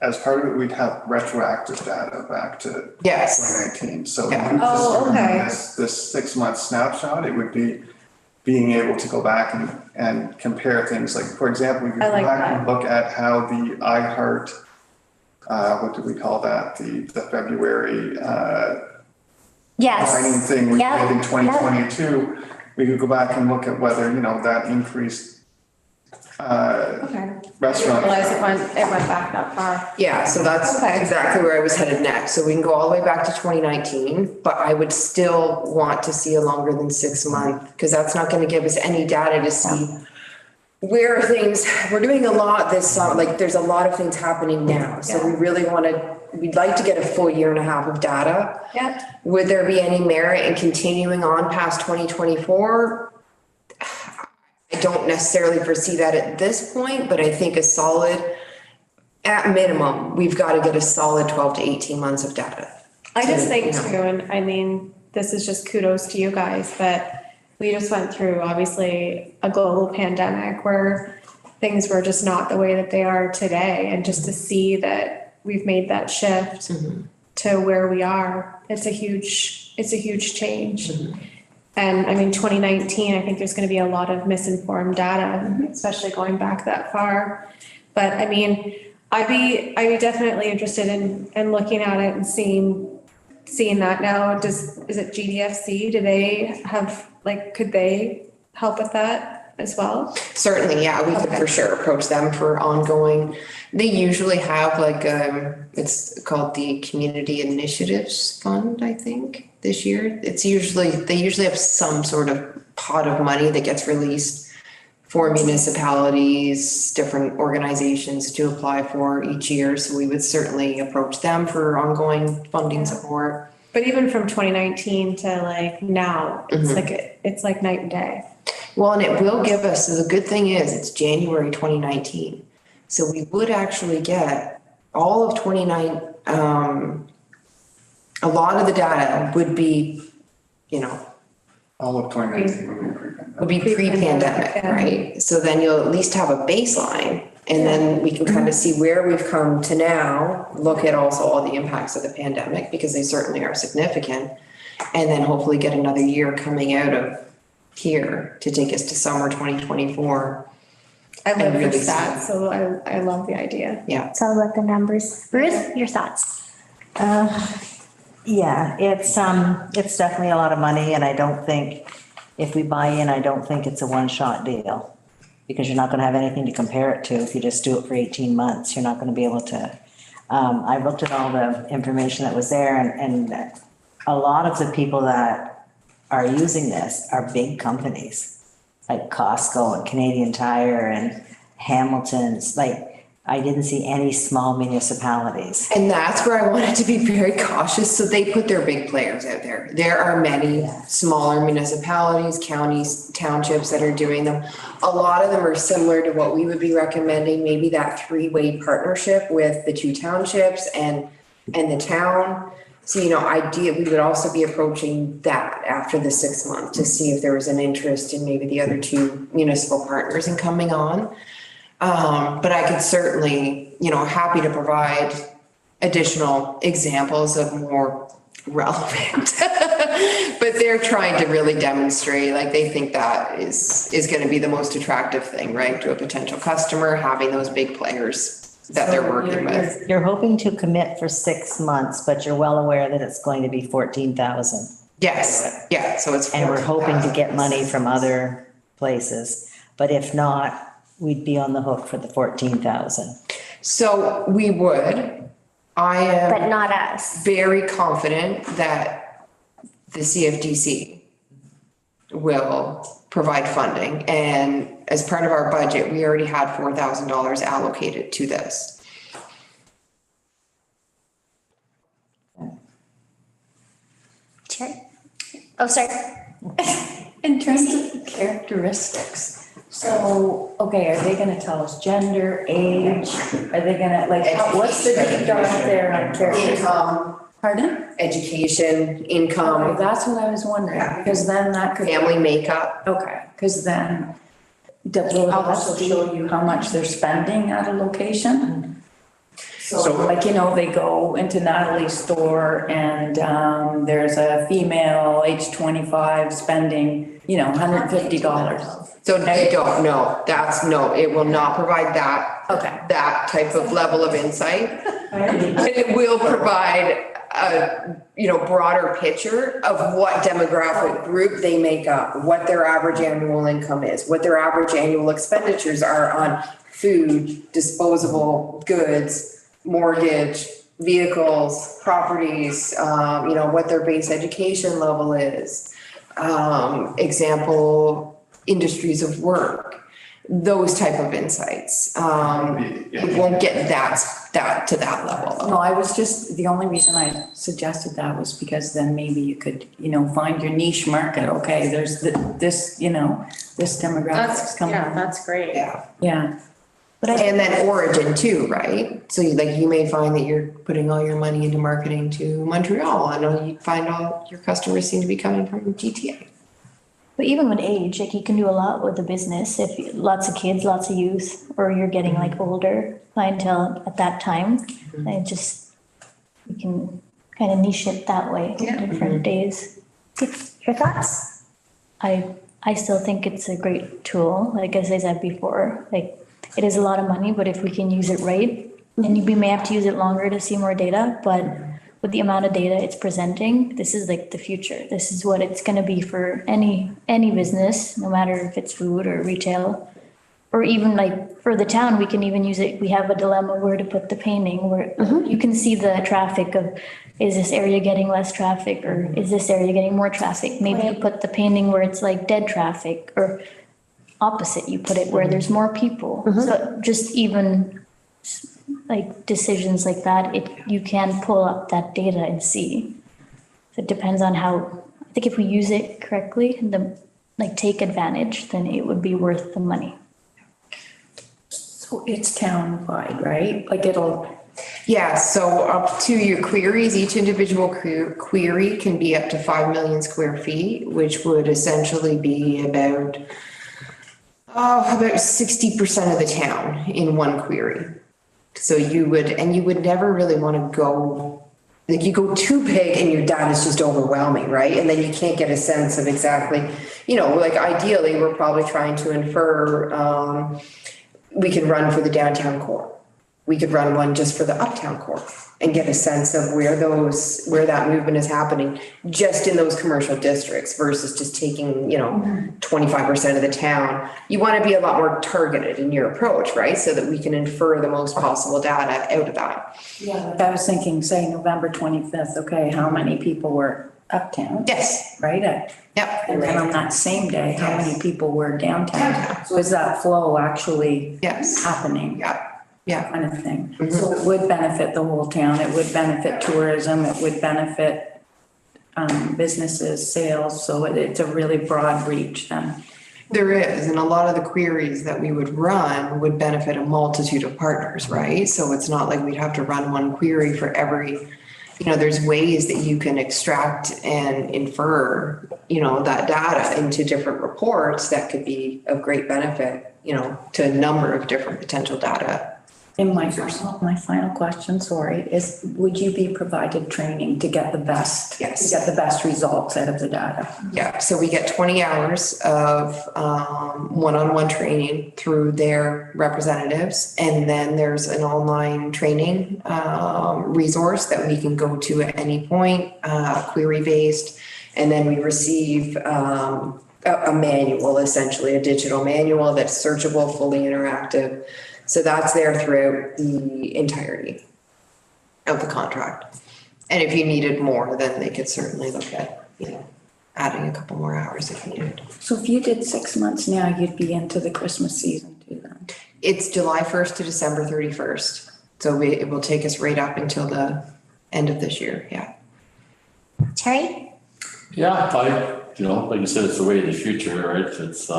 as part of it, we'd have retroactive data back to Yes. 2019. So Yeah. we just Oh, okay. this 6-month snapshot, it would be being able to go back and compare things. Like, for example, we could I go like back that. and look at how the iHeart, what do we call that? The February Yes. mining thing we Yep, did in yep. 2022. We could go back and look at whether, you know, that increased Okay. restaurant. I didn't realize it went back that far. Yeah, so that's Okay. exactly where I was headed next. So we can go all the way back to 2019, but I would still want to see a longer than 6 month, because that's not going to give us any data to see where things, we're doing a lot this summer, like there's a lot of things happening now. So we really want to, we'd like to get a full year and a half of data. Yep. Would there be any merit in continuing on past 2024? I don't necessarily foresee that at this point, but I think a solid, at minimum, we've got to get a solid 12 to 18 months of data. I just think You know. too, and I mean, this is just kudos to you guys, but we just went through obviously a global pandemic where things were just not the way that they are today. And just to see that we've made that shift to where we are, it's a huge change. And I mean, 2019, I think there's going to be a lot of misinformed data, especially going back that far. But I mean, I'd be definitely interested in looking at it and seeing that now. Is it GDFC? Do they have, like, could they help with that as well? Certainly, yeah, we could for sure approach them for ongoing. They usually have like, it's called the Community Initiatives Fund, I think, this year. They usually have some sort of pot of money that gets released for municipalities, different organizations to apply for each year. So we would certainly approach them for ongoing funding support. But even from 2019 to like now, it's like night and day. Well, and it will give us, the good thing is it's January 2019. So we would actually get all of 29, a lot of the data would be, you know, All of 2019 would be pre-pandemic. would be pre-pandemic, Yeah. right? So then you'll at least have a baseline and then we can kind of see where we've come to now, look at also all the impacts of the pandemic because they certainly are significant. And then hopefully get another year coming out of here to take us to summer 2024. I live really for see. stats, so I love the idea. Yeah. It's all about the numbers. Ruth, your thoughts? Yeah, it's definitely a lot of money and I don't think, if we buy in, I don't think it's a one-shot deal. Because you're not gonna have anything to compare it to if you just do it for 18 months. You're not gonna be able to. I looked at all the information that was there and a lot of the people that are using this are big companies. Like Costco and Canadian Tire and Hamilton's, like, I didn't see any small municipalities. And that's where I wanted to be very cautious. So they put their big players out there. There are many smaller municipalities, counties, townships that are doing them. A lot of them are similar to what we would be recommending, maybe that three-way partnership with the two townships and the town. So, we would also be approaching that after the 6 month to see if there was an interest in maybe the other two municipal partners in coming on. But I could certainly, happy to provide additional examples of more relevant. But they're trying to really demonstrate, like they think that is going to be the most attractive thing, right? To a potential customer, having those big players that they're working with. You're hoping to commit for 6 months, but you're well aware that it's going to be 14,000. Yes, yeah, so it's. And we're hoping to get money from other places, but if not, we'd be on the hook for the 14,000. So we would. I am. But not us. Very confident that the CFDC will provide funding. And as part of our budget, we already had $4,000 allocated to this. Terry? Oh, sorry. In terms of characteristics, so, okay, are they gonna tell us gender, age? Are they gonna, what's the deep dive there on characteristics? Income. Pardon? Education, income. Okay, that's what I was wondering, because then that could. Family makeup. Okay, because then will it also show you how much they're spending at a location? So they go into Natalie's store and there's a female age 25 spending, $150. So I don't know, it will not provide that. Okay. That type of level of insight. It will provide a, broader picture of what demographic group they make up, what their average annual income is, what their average annual expenditures are on food, disposable goods, mortgage, vehicles, properties, what their base education level is. Example, industries of work, those type of insights. It won't get that to that level. No, I was just, the only reason I suggested that was because then maybe you could, find your niche market. Okay, there's this demographic is coming. Yeah, that's great. Yeah. Yeah. And then origin too, right? So you may find that you're putting all your money into marketing to Montreal and you find all your customers seem to be coming from GTA. But even with age, you can do a lot with the business, if lots of kids, lots of youth, or you're getting older clientele at that time. And you can kind of niche it that way, different days. Your thoughts? I still think it's a great tool, as I said before, it is a lot of money, but if we can use it right, and we may have to use it longer to see more data, but with the amount of data it's presenting, this is the future. This is what it's gonna be for any business, no matter if it's food or retail. Or even for the town, we can even use it, we have a dilemma where to put the painting, where you can see the traffic of, is this area getting less traffic, or is this area getting more traffic? Maybe you put the painting where it's dead traffic, or opposite, you put it where there's more people. So just even decisions like that, you can pull up that data and see. So it depends on how, I think if we use it correctly, take advantage, then it would be worth the money. So it's town-wide, right? Yeah, so up to your queries, each individual query can be up to 5 million square feet, which would essentially be about 60% of the town in one query. So you would never really want to go, you go too big and your data is just overwhelming, right? And then you can't get a sense of exactly, ideally, we're probably trying to infer, we can run for the downtown core. We could run one just for the uptown core and get a sense of where that movement is happening just in those commercial districts versus just taking, 25% of the town. You want to be a lot more targeted in your approach, right? So that we can infer the most possible data out of that. Yeah. I was thinking, say, November 25th, okay, how many people were uptown? Yes. Right? Yep. And then on that same day, how many people were downtown? So is that flow actually happening? Yeah. Yeah. kind of thing. So it would benefit the whole town, it would benefit tourism, it would benefit businesses, sales, so it's a really broad reach then. There is, and a lot of the queries that we would run would benefit a multitude of partners, right? So it's not like we'd have to run one query for every, there's ways that you can extract and infer, that data into different reports that could be of great benefit, to a number of different potential data. And my final question, sorry, is would you be provided training to get the best? Yes. To get the best results out of the data? Yeah, so we get 20 hours of one-on-one training through their representatives. And then there's an online training resource that we can go to at any point, query-based. And then we receive a manual, essentially, a digital manual that's searchable, fully interactive. So that's there throughout the entirety of the contract. And if you needed more, then they could certainly look at, adding a couple more hours if needed. So if you did 6 months now, you'd be into the Christmas season too then? It's July 1st to December 31st. So it will take us right up until the end of this year, yeah. Terry? Yeah, like you said, it's the way of the future, right? It's,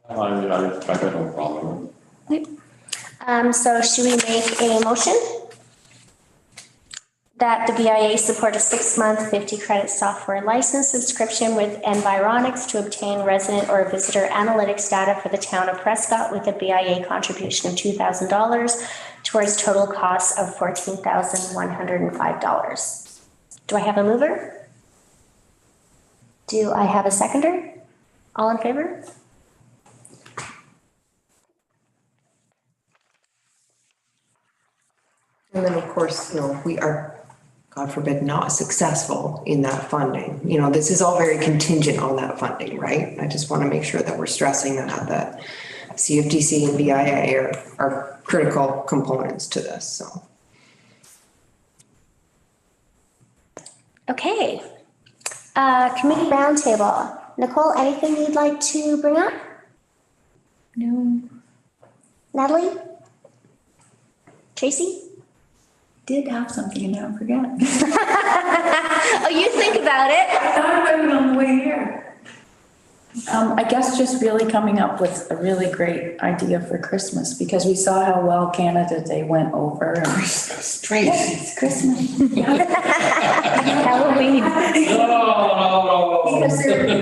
I got no problem with it. So should we make a motion that the BIA support a 6-month 50 credit software license subscription with Environics to obtain resident or visitor analytics data for the town of Prescott with a BIA contribution of $2,000 towards total cost of $14,105. Do I have a mover? Do I have a seconder? All in favor? And then, of course, we are, God forbid, not successful in that funding. This is all very contingent on that funding, right? I just want to make sure that we're stressing that CFTC and BIA are critical components to this, so. Okay. Committee roundtable. Nicole, anything you'd like to bring up? No. Natalie? Tracy? Did have something and now I forget. Oh, you think about it. I thought about it on the way here. I guess just really coming up with a really great idea for Christmas because we saw how well Canada Day went over. Christmas, Tracy. It's Christmas. Halloween. No.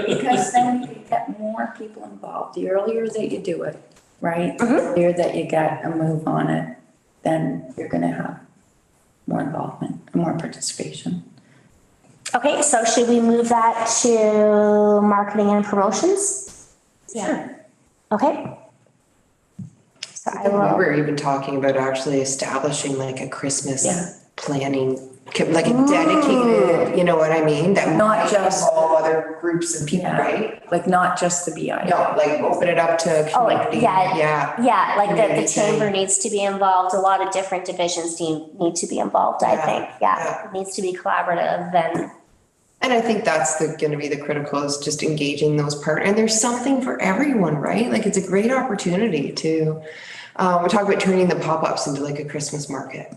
Because then you get more people involved. The earlier that you do it, right? The earlier that you get a move on it, then you're gonna have more involvement, more participation. Okay, so should we move that to marketing and promotions? Yeah. Okay. So I We will, were even talking about actually establishing like a Christmas Yeah. planning, like a dedicated, you know what I mean? That Not might just- involve other groups of people, Yeah. right? Like not just the BIA. No, like open it up to oh, community, yeah, like the Community chamber thing. needs to be involved. A lot of different divisions need to be involved, I Yeah, think. Yeah, it needs to be collaborative And I think that's gonna be the critical is just engaging those partners. And there's something for everyone, right? Like it's a great opportunity to, we talk about turning the pop-ups into like a Christmas market.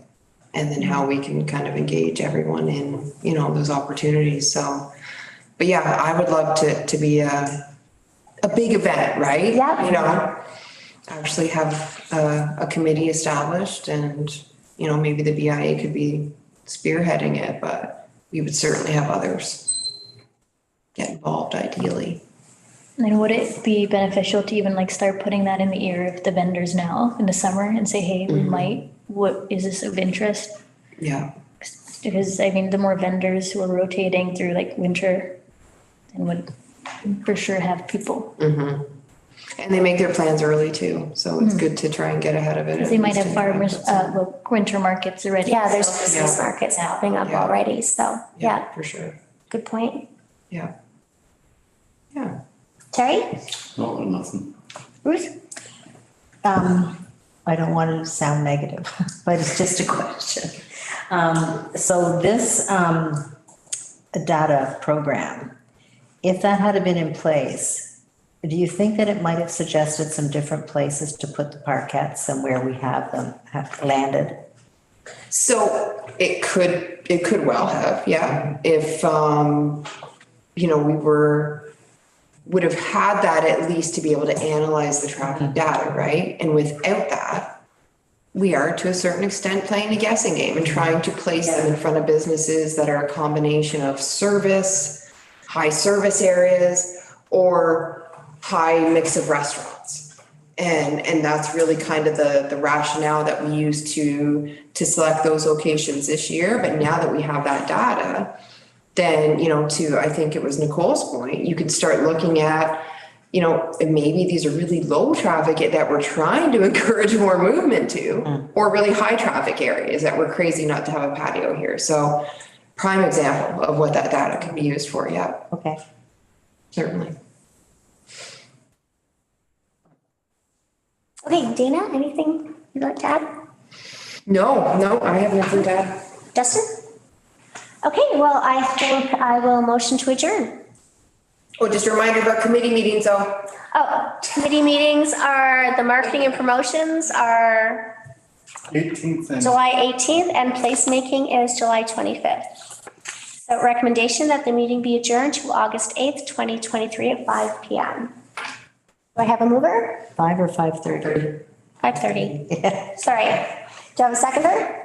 And then how we can kind of engage everyone in, those opportunities. So, but yeah, I would love to be a big event, right? Yeah. Actually have a committee established and, maybe the BIA could be spearheading it, but we would certainly have others get involved ideally. And would it be beneficial to even like start putting that in the ear of the vendors now in the summer and say, hey, we might, what, is this of interest? Yeah. Because the more vendors who are rotating through like winter and would for sure have people. Mm-hmm. And they make their plans early too, so it's good to try and get ahead of it. They might have farmers, winter markets already. yeah, there's so- Christmas markets popping up Yeah. already. So, yeah, For sure. good point. Yeah. Yeah. Terry? No, nothing. Ruth? I don't want to sound negative, but it's just a question. So this data program, if that had been in place, Do you think that it might have suggested some different places to put the parkettes than where we have them landed? So it could well have, yeah. If, you know, would have had that at least to be able to analyze the traffic data, right? And without that, we are to a certain extent playing a guessing game and trying to place them in front of businesses that are a combination of service, high service areas, or high mix of restaurants. And that's really kind of the rationale that we use to select those locations this year. But now that we have that data, then, you know, I think it was Nicole's point, you can start looking at, you know, and maybe these are really low traffic that we're trying to encourage more movement to, or really high traffic areas that we're crazy not to have a patio here. So prime example of what that data can be used for, yeah. Okay. Certainly. Okay, Dana, anything you'd like to add? No, I have nothing to add. Justin? Okay, well, I think I will motion to adjourn. Oh, just a reminder about committee meetings though. Oh, committee meetings are, the marketing and promotions are 18th and July 18th and placemaking is July 25th. So recommendation that the meeting be adjourned to August 8th, 2023 at 5 PM. Do I have a mover? 5 or 5:30? 5:30. Yeah. Sorry. Do I have a seconder?